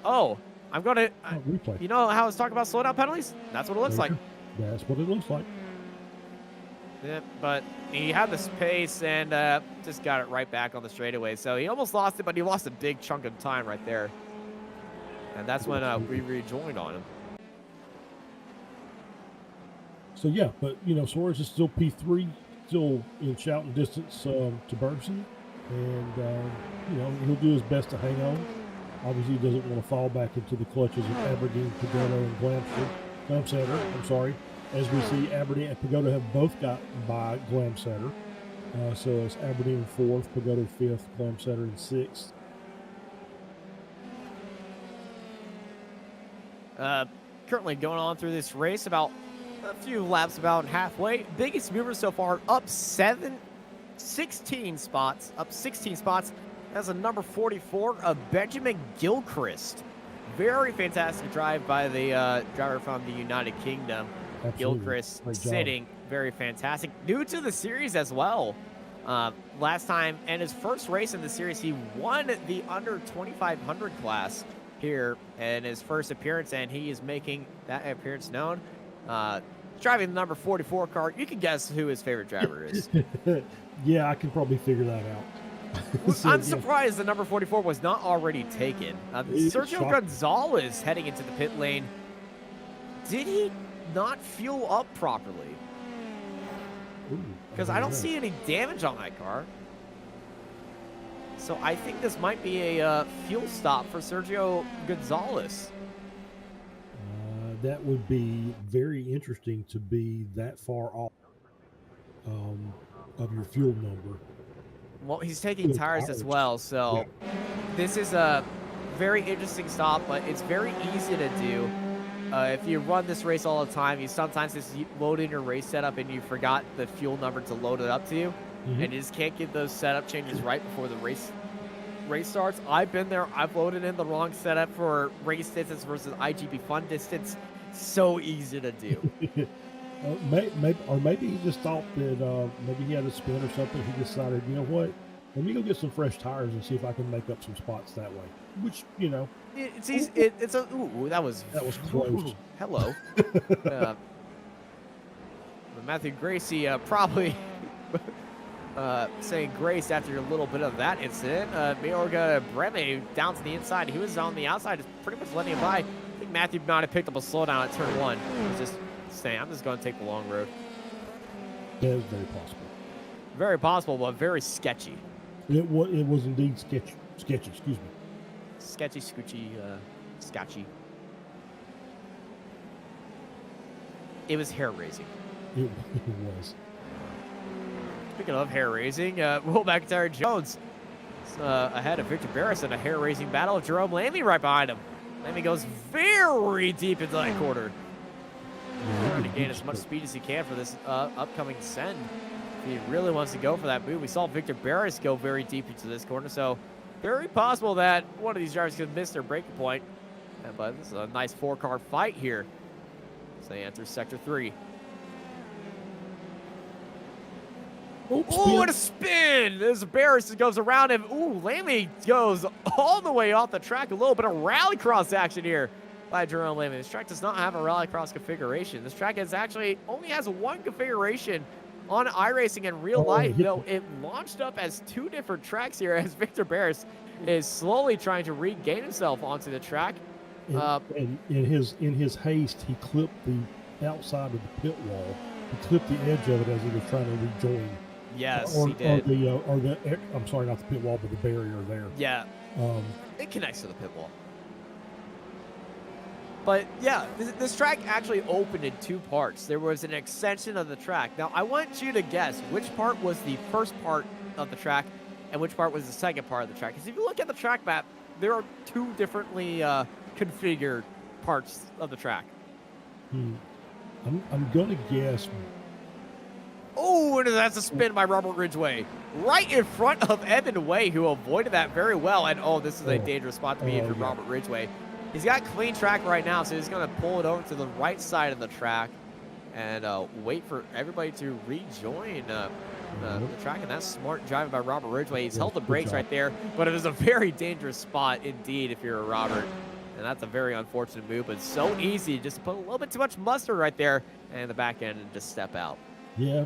I'm going to, you know how I was talking about slowdown penalties? That's what it looks like. That's what it looks like. Yeah, but he had the pace and just got it right back on the straightaway. So he almost lost it, but he lost a big chunk of time right there. And that's when we rejoined on him. So yeah, but you know, Soares is still P3, still in shouting distance to Bergeson, and you know, he'll do his best to hang on. Obviously, he doesn't want to fall back into the clutches of Aberdeen, Pagoto, and Glamsetter. I'm sorry. As we see, Aberdeen and Pagoto have both got by Glamsetter. So it's Aberdeen in fourth, Pagoto fifth, Glamsetter in sixth. currently going on through this race, about a few laps about halfway. Biggest mover so far, up 16 spots. That's a number 44 of Benjamin Gilchrist. Very fantastic drive by the driver from the United Kingdom. Absolutely. Gilchrist Great job. sitting very fantastic. New to the series as well. Last time, and his first race in the series, he won the under 2,500 class here in his first appearance, and he is making that appearance known. Driving the number 44 car. You can guess who his favorite driver is. Yeah, I can probably figure that out. So, I'm yeah. surprised the number 44 was not already taken. It's Sergio shocking. Gonzalez heading into the pit lane. Did he not fuel up properly? Because I don't see any damage on that car. So I think this might be a fuel stop for Sergio Gonzalez. That would be very interesting to be that far off of your fuel number. Well, he's taking Fuel tires as tires. well, so this is a very interesting stop, but it's very easy to do. If you run this race all the time, you sometimes just load in your race setup and you forgot the fuel number to load it up to you, and you just can't get those setup changes right before the race starts. I've been there. I've loaded in the wrong setup for race distance versus iGPFun distance. So easy to do. Maybe he just thought that maybe he had a spin or something. He decided, you know what? Let me go get some fresh tires and see if I can make up some spots that way. Which, you know, It's easy. It's a ooh, that was close. Ooh, hello. Matthew Gracie probably saying grace after a little bit of that incident. Mayorga Breme down to the inside. He was on the outside, just pretty much letting him by. I think Matthew might have picked up a slowdown at turn 1. He's just saying, I'm just going to take the long road. That is very possible. Very possible, but very sketchy. It was indeed sketchy. Excuse me. Sketchy, scoochy, sketchy. It was hair-raising. It was. Speaking of hair-raising, Will McIntyre Jones ahead of Victor Barris in a hair-raising battle. Jerome Lamy right behind him. Lamy goes very deep into that quarter. Trying to gain as much speed as he can for this upcoming send. If he really wants to go for that move. We saw Victor Barris go very deep into this corner, so very possible that one of these drivers could miss their breaking point. But this is a nice 4-car fight here. So they enter Sector 3. Oh, what a spin! This Barris goes around him. Ooh, Lamy goes all the way off the track. A little bit of rallycross action here by Jerome Lamy. This track does not have a rallycross configuration. This track only has one configuration on iRacing in real life, though it launched up as 2 different tracks here as Victor Barris is slowly trying to regain himself onto the track. And in his haste, he clipped the outside of the pit wall. He clipped the edge of it as he was trying to rejoin. Yes, he did. I'm sorry, not the pit wall, but the barrier there. Yeah, it connects to the pit wall. But yeah, this track actually opened in 2 parts. There was an extension of the track. Now, I want you to guess which part was the first part of the track and which part was the second part of the track. Because if you look at the track map, there are 2 differently configured parts of the track. I'm going to guess. Oh, and that's a spin by Robert Ridgway. Right in front of Evan Way, who avoided that very well. And, this is a dangerous spot to be in for Robert Ridgway. He's got clean track right now, so he's going to pull it over to the right side of the track and wait for everybody to rejoin the track. And that's smart driving by Robert Ridgway. He's held the brakes right there, but it is a very dangerous spot indeed if you're a Robert. And that's a very unfortunate move, but so easy just to put a little bit too much mustard right there and the back end and just step out. Yeah.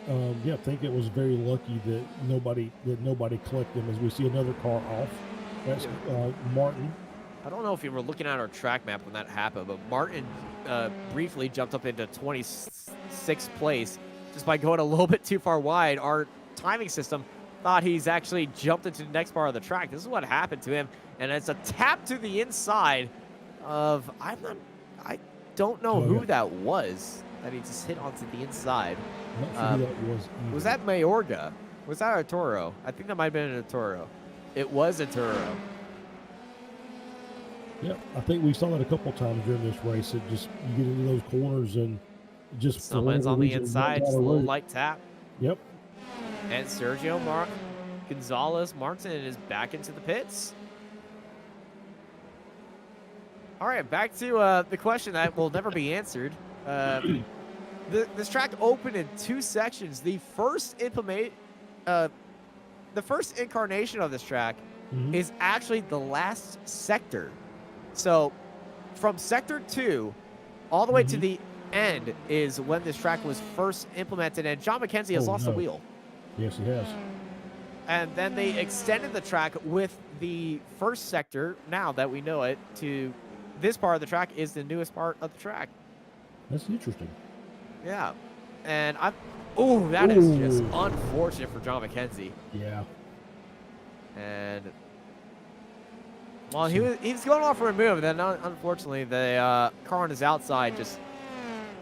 I think it was very lucky that nobody collected him as we see another car off. That's Martin. I don't know if you were looking at our track map when that happened, but Martin briefly jumped up into 26th place just by going a little bit too far wide. Our timing system thought he's actually jumped into the next part of the track. This is what happened to him, and it's a tap to the inside of I don't know who that was that he just hit onto the inside. I'm not sure who that was either. Was that Mayorga? Was that a Toro? I think that might have been a Toro. It was a Toro. Yep, I think we saw that a couple times during this race. It just you get into those corners and just for Someone's whatever on the reason, inside, runs just out a of little road. light tap. Yep. And Sergio Gonzalez Martin is back into the pits. All right, back to the question that will never be answered. This track opened in 2 sections. The first incarnation of this track is actually the last sector. So from sector 2 all the way to the end is when this track was first implemented, and John McKenzie has lost the wheel. Yes, he has. And then they extended the track with the first sector, now that we know it, to this part of the track is the newest part of the track. That's interesting. Yeah. And that is just unfortunate for John McKenzie. Yeah. And well, he's going off for a move, then unfortunately the car on his outside just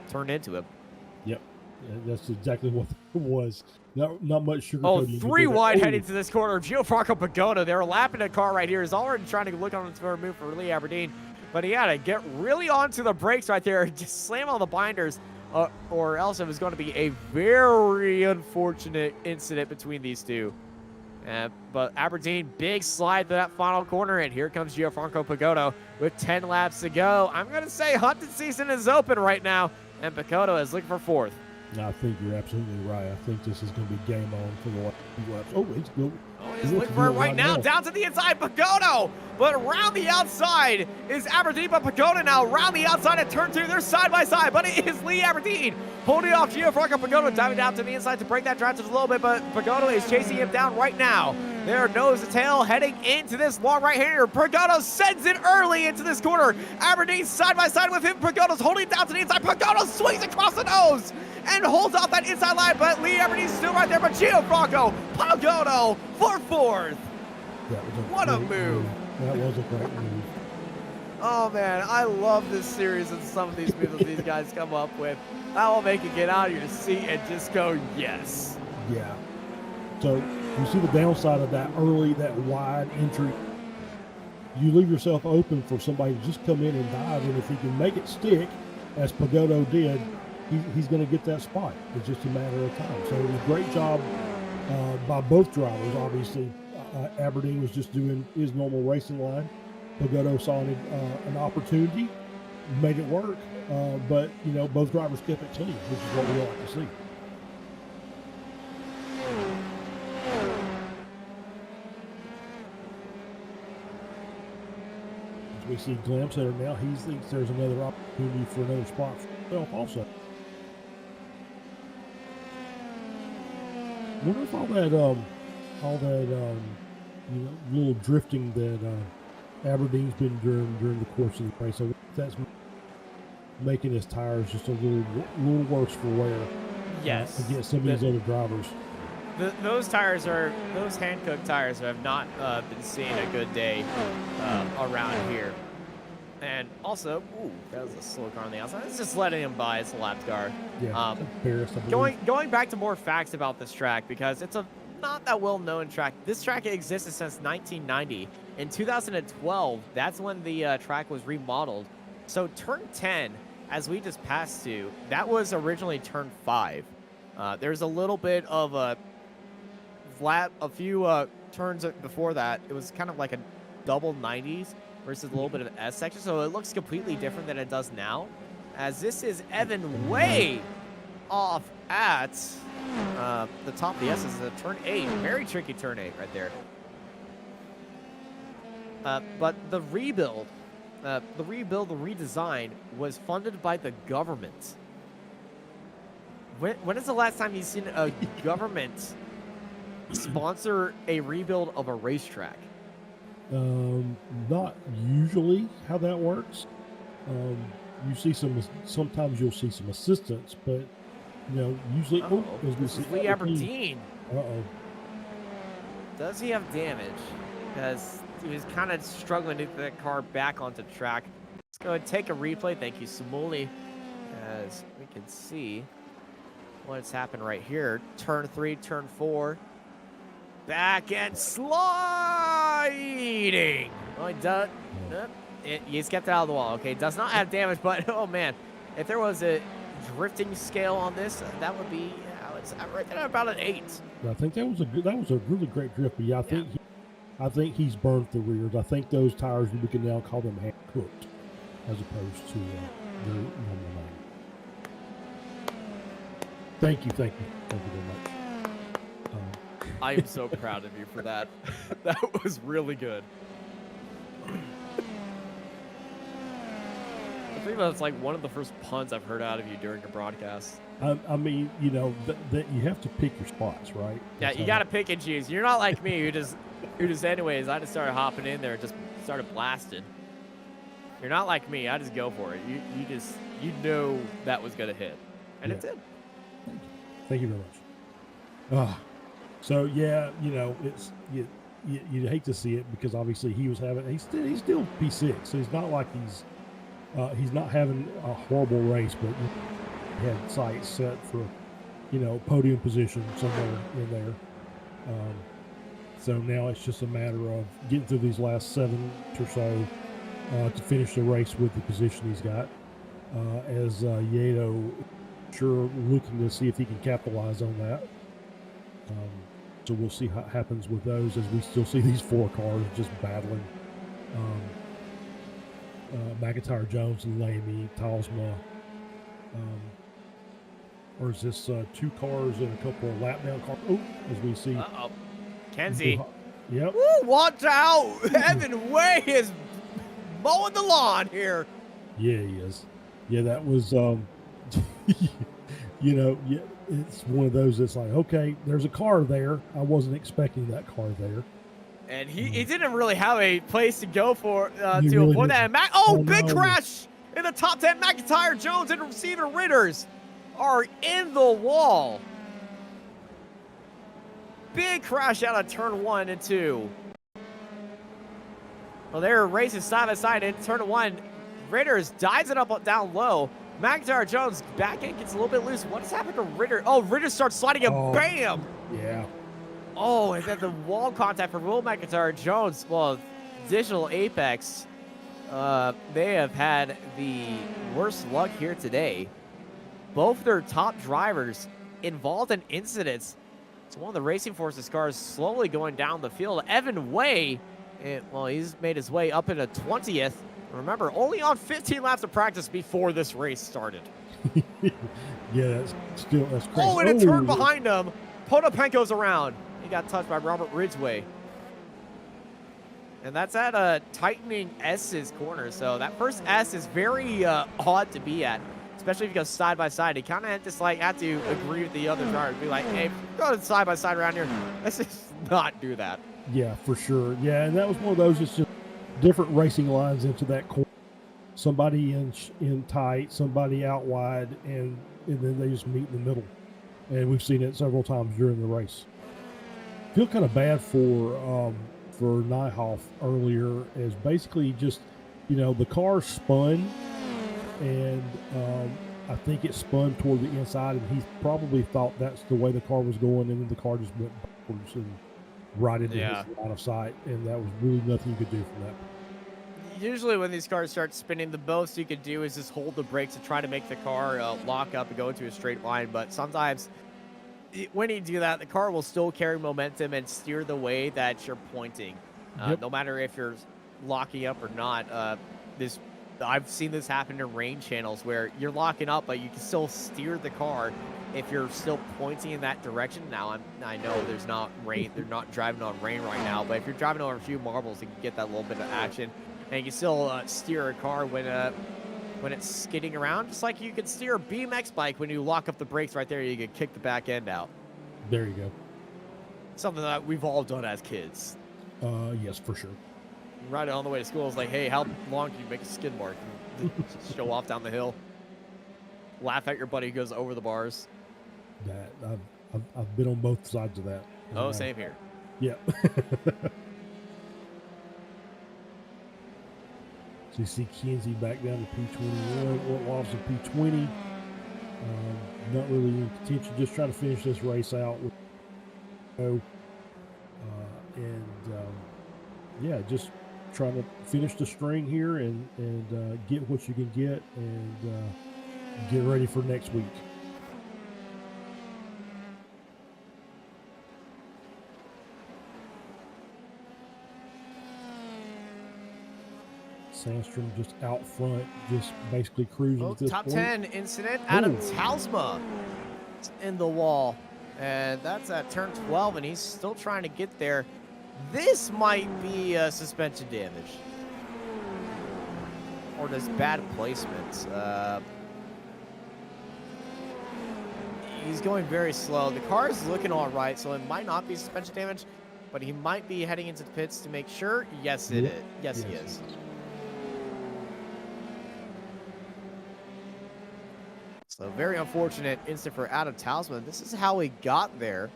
turned into him. Yep. Yeah, that's exactly what it was. Not much sugar. Oh, 3 wide heading to this corner. Gianfranco Pagano, they were lapping the car right here. He's already trying to look on for a move for Lee Aberdeen, but he had to get really onto the brakes right there, just slam on the binders, or else it was going to be a very unfortunate incident between these two. But Aberdeen, big slide to that final corner, and here comes Gianfranco Pagano with 10 laps to go. I'm going to say hunting season is open right now, and Pagano is looking for 4th. I think you're absolutely right. I think this is going to be game on for the last few laps. Oh, he's good. He's looking for it right now. Down to the inside, Pagano. But around the outside is Aberdeen, but Pagano now around the outside at turn 2. They're side by side, but it is Lee Aberdeen holding off Gianfranco Pagano, diving down to the inside to break that drive just a little bit, but Pagano is chasing him down right now. They're nose to tail heading into this long right-hander. Pagano sends it early into this corner. Aberdeen side by side with him. Pagano's holding down to the inside. Pagano swings across the nose and holds off that inside line, but Lee Aberdeen's still right there, but Gianfranco Pagano for 4th. What a move. That was a great move. Oh, man, I love this series and some of these moves these guys come up with. That will make you get out of your seat and just go, yes. Yeah. So you see the downside of that that wide entry. You leave yourself open for somebody to just come in and dive, and if he can make it stick, as Pagano did, he's going to get that spot. It's just a matter of time. So it was a great job by both drivers, obviously. Aberdeen was just doing his normal racing line. Pagano saw an opportunity, made it work, but both drivers kept it clean, which is what we all like to see. As we see Glamsetter now, he thinks there's another opportunity for another spot for himself also. I wonder if all that little drifting that Aberdeen's been during the course of the race, so that's making his tires just a little worse for wear. Yes. Against some of these other drivers. Those hand-cooked tires have not been seeing a good day around here. And also, that was a slow car on the outside. It's just letting him by. It's a lapped car. Yeah, embarrassed, I believe. Going back to more facts about this track, because it's a not that well-known track. This track existed since 1990. In 2012, that's when the track was remodeled. So turn 10, as we just passed to, that was originally turn 5. There's a little bit of a few turns before that. It was kind of like a double 90s versus a little bit of an S section, so it looks completely different than it does now, as this is Evan way off at the top of the S. Is a turn 8, very tricky turn 8 right there. But the redesign was funded by the government. When is the last time you've seen a government sponsor a rebuild of a racetrack? Not usually how that works. You see sometimes you'll see some assistance, but usually this is Lee Aberdeen. Uh-oh. Does he have damage? Because he was kind of struggling to get that car back onto track. Let's go and take a replay. Thank you, Samuli. As we can see what's happened right here. Turn 3, turn 4. Back and sliding. Oh, he does. He's kept it out of the wall. Okay, does not have damage, but oh man, if there was a drifting scale on this, that would be I'm right there at about an 8. I think that was a really great drift. But yeah, I think he's burnt the rears. I think those tires we can now call them hand cooked, as opposed to their normal name. Thank you very much. I am so proud of you for that. That was really good. I think that's like one of the first puns I've heard out of you during a broadcast. I mean, you know, that you have to pick your spots, right? Yeah, you got to pick and choose. You're not like me who just anyways, I just started hopping in there and just started blasting. You're not like me. I just go for it. You know that was going to hit. And it did. Thank you very much. So yeah, you know, it's you hate to see it because obviously he's still P6, so he's not like he's not having a horrible race, but he had sights set for, you know, podium position somewhere in there. So now it's just a matter of getting through these last 7 or so to finish the race with the position he's got. As Yato sure looking to see if he can capitalize on that. So we'll see what happens with those as we still see these 4 cars just battling. McIntyre, Jones, and Lamy, Talsma. Or is this 2 cars and a couple of lap down cars? Oh, as we see. Uh-oh. Kenzie. Yep. Woo, watch out! Evan Way is mowing the lawn here. Yeah, he is. Yeah, that was, you know, yeah, it's one of those that's like, okay, there's a car there. I wasn't expecting that car there. And he didn't really have a place to go for to really avoid that. And big no. crash in the top 10. McIntyre, Jones, and receiver Ritters are in the wall. Big crash out of turn 1 and 2. Well, they're racing side by side in turn 1. Ritters dives it up down low. McIntyre, Jones back end gets a little bit loose. What has happened to Ritter? Oh, Ritter starts sliding and bam! Yeah. Oh, and then the wall contact for Will McIntyre, Jones. Well, Digital Apex, they have had the worst luck here today. Both their top drivers involved in incidents. It's one of the Racing Forces cars slowly going down the field. Evan Way, he's made his way up into 20th. Remember, only on 15 laps of practice before this race started. Yeah, that's crazy. Oh, and a turn behind him. Potapenko's around. He got touched by Robert Ridgway. And that's at tightening S's corner. So that first S is very odd to be at, especially if you go side by side. He kind of just like had to agree with the other driver. Be like, hey, go side by side around here. Let's just not do that. Yeah, for sure. Yeah, and that was one of those. It's just different racing lines into that corner. Somebody in tight, somebody out wide, and then they just meet in the middle. And we've seen it several times during the race. Feel kind of bad for Nyhoff earlier, as basically just, you know, the car spun, and I think it spun toward the inside, and he probably thought that's the way the car was going, and then the car just went backwards and right into his line of sight, and that was really nothing you could do from that. Usually when these cars start spinning, the most you could do is just hold the brakes and try to make the car lock up and go into a straight line. But sometimes when you do that, the car will still carry momentum and steer the way that you're pointing. No matter if you're locking up or not. I've seen this happen in rain channels where you're locking up, but you can still steer the car if you're still pointing in that direction. Now, I know there's not rain. They're not driving on rain right now, but if you're driving over a few marbles, you can get that little bit of action. And you can still steer a car when it's skidding around, just like you can steer a BMX bike when you lock up the brakes right there. You can kick the back end out. There you go. Something that we've all done as kids. Yes, for sure. Right on the way to school, it's like, hey, how long can you make a skid mark? Just show off down the hill. Laugh at your buddy who goes over the bars. That I've been on both sides of that. Oh, same here. Yeah. So you see Kenzie back down to P21, Ortloff's in P20. Not really in contention, just trying to finish this race out. Yeah, just trying to finish the string here and get what you can get and get ready for next week. Sandstrom just out front, just basically cruising at this top point. 10 incident. Adam Talsma in the wall. And that's at turn 12, and he's still trying to get there. This might be suspension damage. Or just bad placement. He's going very slow. The car is looking all right, so it might not be suspension damage, but he might be heading into the pits to make sure. Yes, it is. Yes, he is. So very unfortunate incident for Adam Talsman. This is how he got there.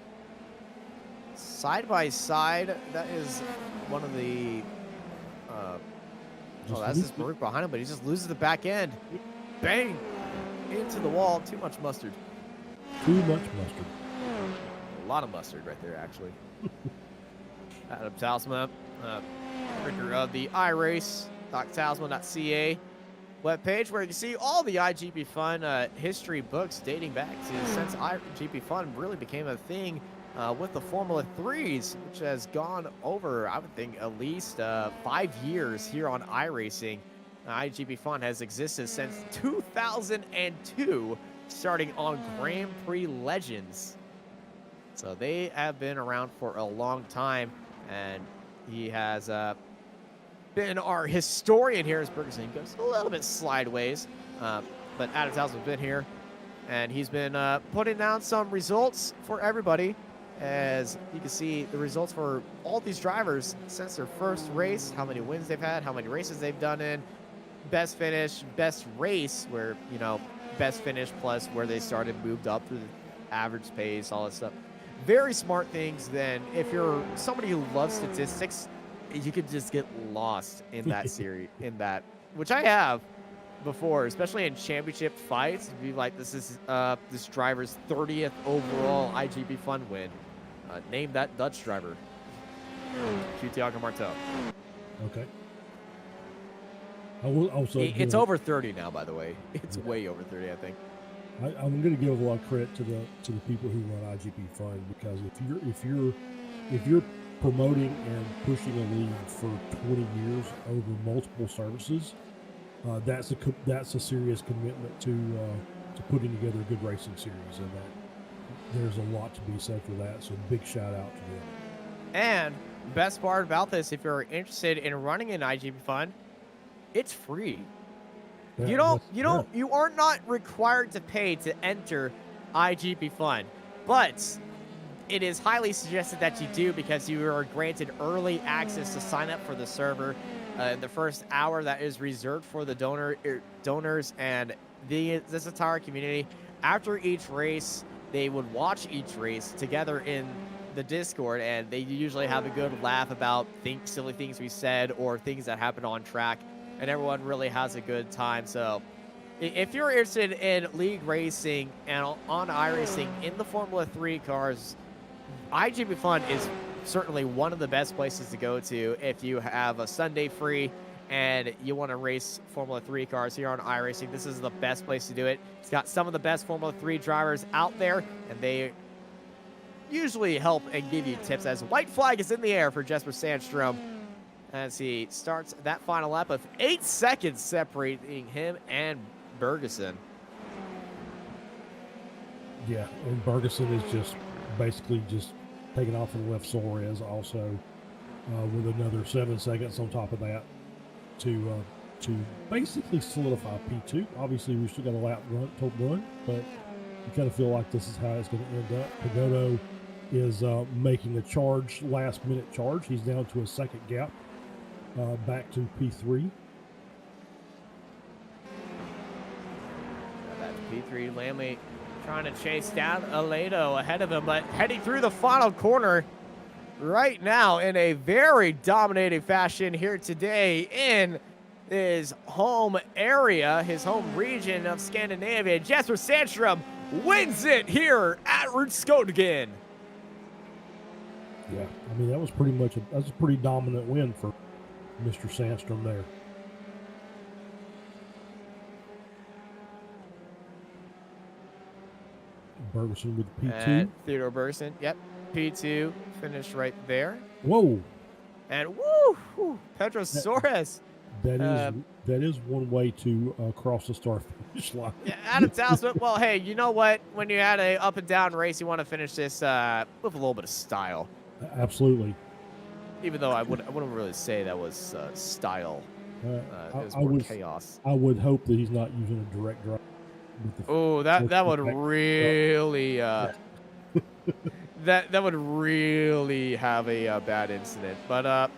Side by side, that is one of the... oh, that's his Baruch behind him, but he just loses the back end. Bang! Into the wall. Too much mustard. Too much mustard. A lot of mustard right there, actually. Adam Talsman, director of the iRace.talsman.ca webpage, where you can see all the iGPFun history books dating back to since iGPFun really became a thing with the Formula 3s, which has gone over, I would think, at least 5 years here on iRacing. iGPFun has existed since 2002, starting on Grand Prix Legends. So they have been around for a long time, and he has been our historian here as Bergerson goes a little bit sideways, but Adam Talsman's been here, and he's been putting down some results for everybody. As you can see, the results for all these drivers since their first race, how many wins they've had, how many races they've done in, best finish, best race, where, you know, best finish plus where they started, moved up through the average pace, all that stuff. Very smart things. Then if you're somebody who loves statistics, you could just get lost in that series, which I have before, especially in championship fights. It'd be like, this is this driver's 30th overall iGPFun win. Name that Dutch driver. Thiago Martel. Okay. I will also. It's over 30 now, by the way. It's way over 30, I think. I'm going to give a lot of credit to the people who run iGPFun, because if you're promoting and pushing a league for 20 years over multiple services, that's a serious commitment to putting together a good racing series, and that there's a lot to be said for that. So big shout out to them. And best part about this, if you're interested in running an iGPFun, it's free. Yeah, you are not required to pay to enter iGPFun, but it is highly suggested that you do, because you are granted early access to sign up for the server. The first hour that is reserved for the donors and this entire community. After each race, they would watch each race together in the Discord, and they usually have a good laugh about silly things we said or things that happened on track, and everyone really has a good time. So if you're interested in league racing and on iRacing in the Formula 3 cars, iGPFun is certainly one of the best places to go to if you have a Sunday free and you want to race Formula 3 cars here on iRacing. This is the best place to do it. It's got some of the best Formula 3 drivers out there, and they usually help and give you tips. As white flag is in the air for Jesper Sandstrom as he starts that final lap of 8 seconds separating him and Bergerson. Yeah, and Bergerson is just basically just taking off on the left Suarez also with another 7 seconds on top of that to basically solidify P2. Obviously, we've still got a lap to run, but you kind of feel like this is how it's going to end up. Pagodo is making a last-minute charge. He's down to a second gap, back to P3. That's P3. Lamley trying to chase down Aledo ahead of him, but heading through the final corner right now in a very dominating fashion here today in his home area, his home region of Scandinavia. Jesper Sandstrom wins it here at Rudskogen. Yeah, I mean, that was pretty much a pretty dominant win for Mr. Sandstrom there. Bergeson with P2. And Theodore Bergeson, yep, P2 finished right there. Whoa. And woo, Pedro Soares. That is one way to cross the start finish line. Yeah, Adam Townsend. Well, hey, you know what? When you had a up and down race, you want to finish this with a little bit of style. Absolutely. Even though I wouldn't really say that was style. It was more chaos. I would hope that he's not using a direct drive. Oh, that would really that would really have a bad incident. But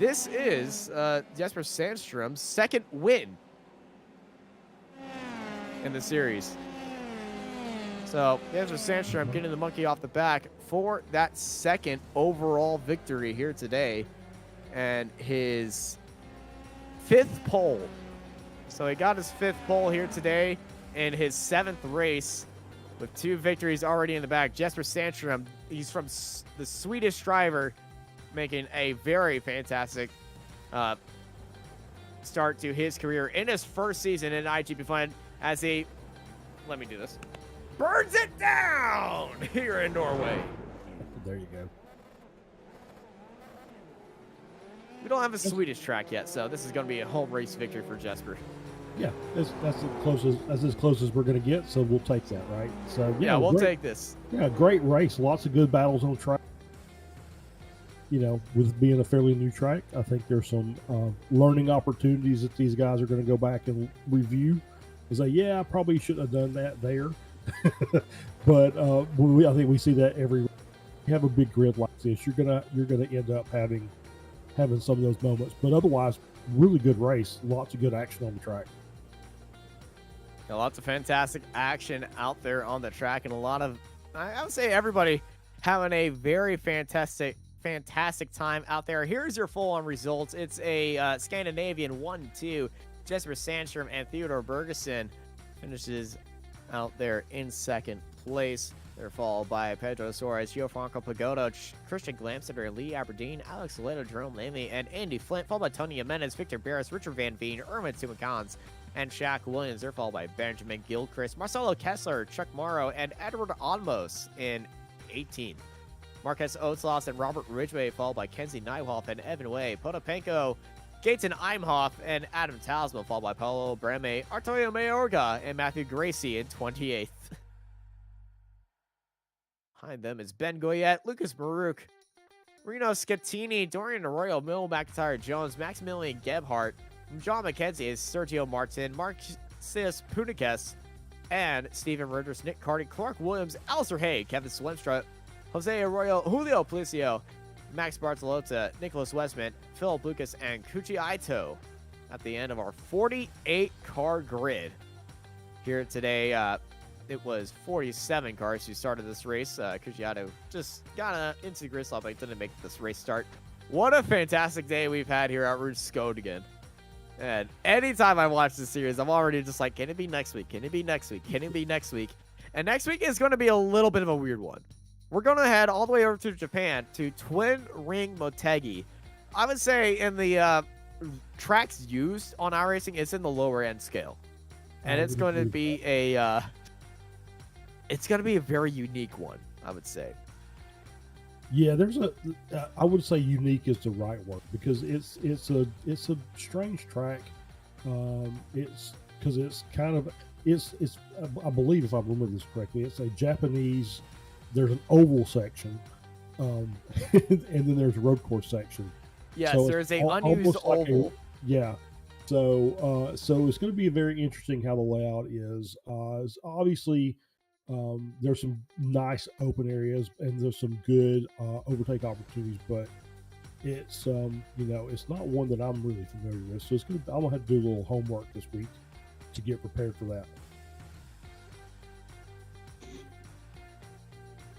this is Jesper Sandstrom's second win in the series. So Jesper Sandstrom getting the monkey off the back for that second overall victory here today, and his 5th pole. So he got his 5th pole here today in his 7th race with 2 victories already in the bag. Jesper Sandstrom, he's from the Swedish driver, making a very fantastic start to his career in his first season in iGPFun as he, let me do this, burns it down here in Norway. There you go. We don't have a Swedish track yet, so this is going to be a home race victory for Jesper. Yeah, that's as close as we're going to get, so we'll take that, right? So yeah, we'll take this. Yeah, great race. Lots of good battles on the track. You know, with being a fairly new track, I think there's some learning opportunities that these guys are going to go back and review. And say, yeah, I probably shouldn't have done that there. But I think we see that every. You have a big grid like this, you're gonna end up having some of those moments. But otherwise, really good race. Lots of good action on the track. Yeah, lots of fantastic action out there on the track, and a lot of, I would say, everybody having a very fantastic time out there. Here's your full-on results. It's a Scandinavian 1-2. Jesper Sandstrom and Theodore Bergeson finishes out there in 2nd place. They're followed by Pedro Soares, Gianfranco Pagoda, Christian Glamstetter, Lee Aberdeen, Alex Leto, Jerome Lamy, and Andy Flint, followed by Tony Jimenez, Victor Barris, Richard Van Veen, Erwin Tumakans, and Shaq Williams. They're followed by Benjamin Gilchrist, Marcelo Kessler, Chuck Morrow, and Edward Onmos in 18. Marquez Otzlos and Robert Ridgway, followed by Kenzie Nyhoff and Evan Way, Potapenko, Gaten Imhoff, and Adam Talisman, followed by Paulo Breme, Artoyo Mayorga, and Matthew Gracie in 28th. Behind them is Ben Goyette, Lucas Maruk, Reno Scattini, Dorian Arroyo, Mill McIntyre Jones, Maximilian Gebhardt, John McKenzie is Sergio Martin, Marcus Punikes, and Stephen Rogers, Nick Carty, Clark Williams, Alistair Hay, Kevin Swemstra, Jose Arroyo, Julio Policio, Max Bartolota, Nicholas Westman, Philip Lucas, and Kuchi Aito at the end of our 48-car grid here today. It was 47 cars who started this race. Kuchiato just got into the grid slot, but didn't make this race start. What a fantastic day we've had here at Rudskogen. And anytime I watch this series, I'm already just like, can it be next week? Can it be next week? Can it be next week? And next week is going to be a little bit of a weird one. We're going to head all the way over to Japan to Twin Ring Motegi. I would say in the tracks used on iRacing, it's in the lower end scale. And it's going to be a... it's going to be a very unique one, I would say. Yeah, I would say unique is the right word, because it's a strange track. It's because it's kind of I believe, if I remember this correctly, it's a Japanese. There's an oval section, and then there's a road course section. Yes, so there's a unused oval. Yeah. So it's going to be very interesting how the layout is. Obviously, there's some nice open areas and there's some good overtake opportunities, but it's it's not one that I'm really familiar with. So I'm gonna have to do a little homework this week to get prepared for that.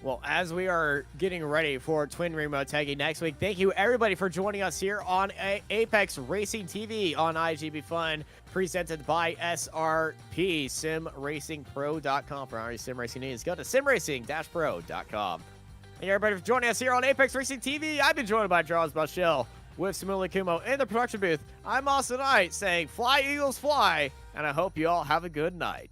Well, as we are getting ready for Twin Ring Motegi next week, thank you everybody for joining us here on Apex Racing TV on iGPFun, presented by SRP, simracingpro.com. For all your sim racing needs, go to simracing-pro.com. Thank you everybody for joining us here on Apex Racing TV. I've been joined by Charles Bushell, With Samuli Kumo in the production booth, I'm Austin Knight saying fly Eagles fly, and I hope you all have a good night.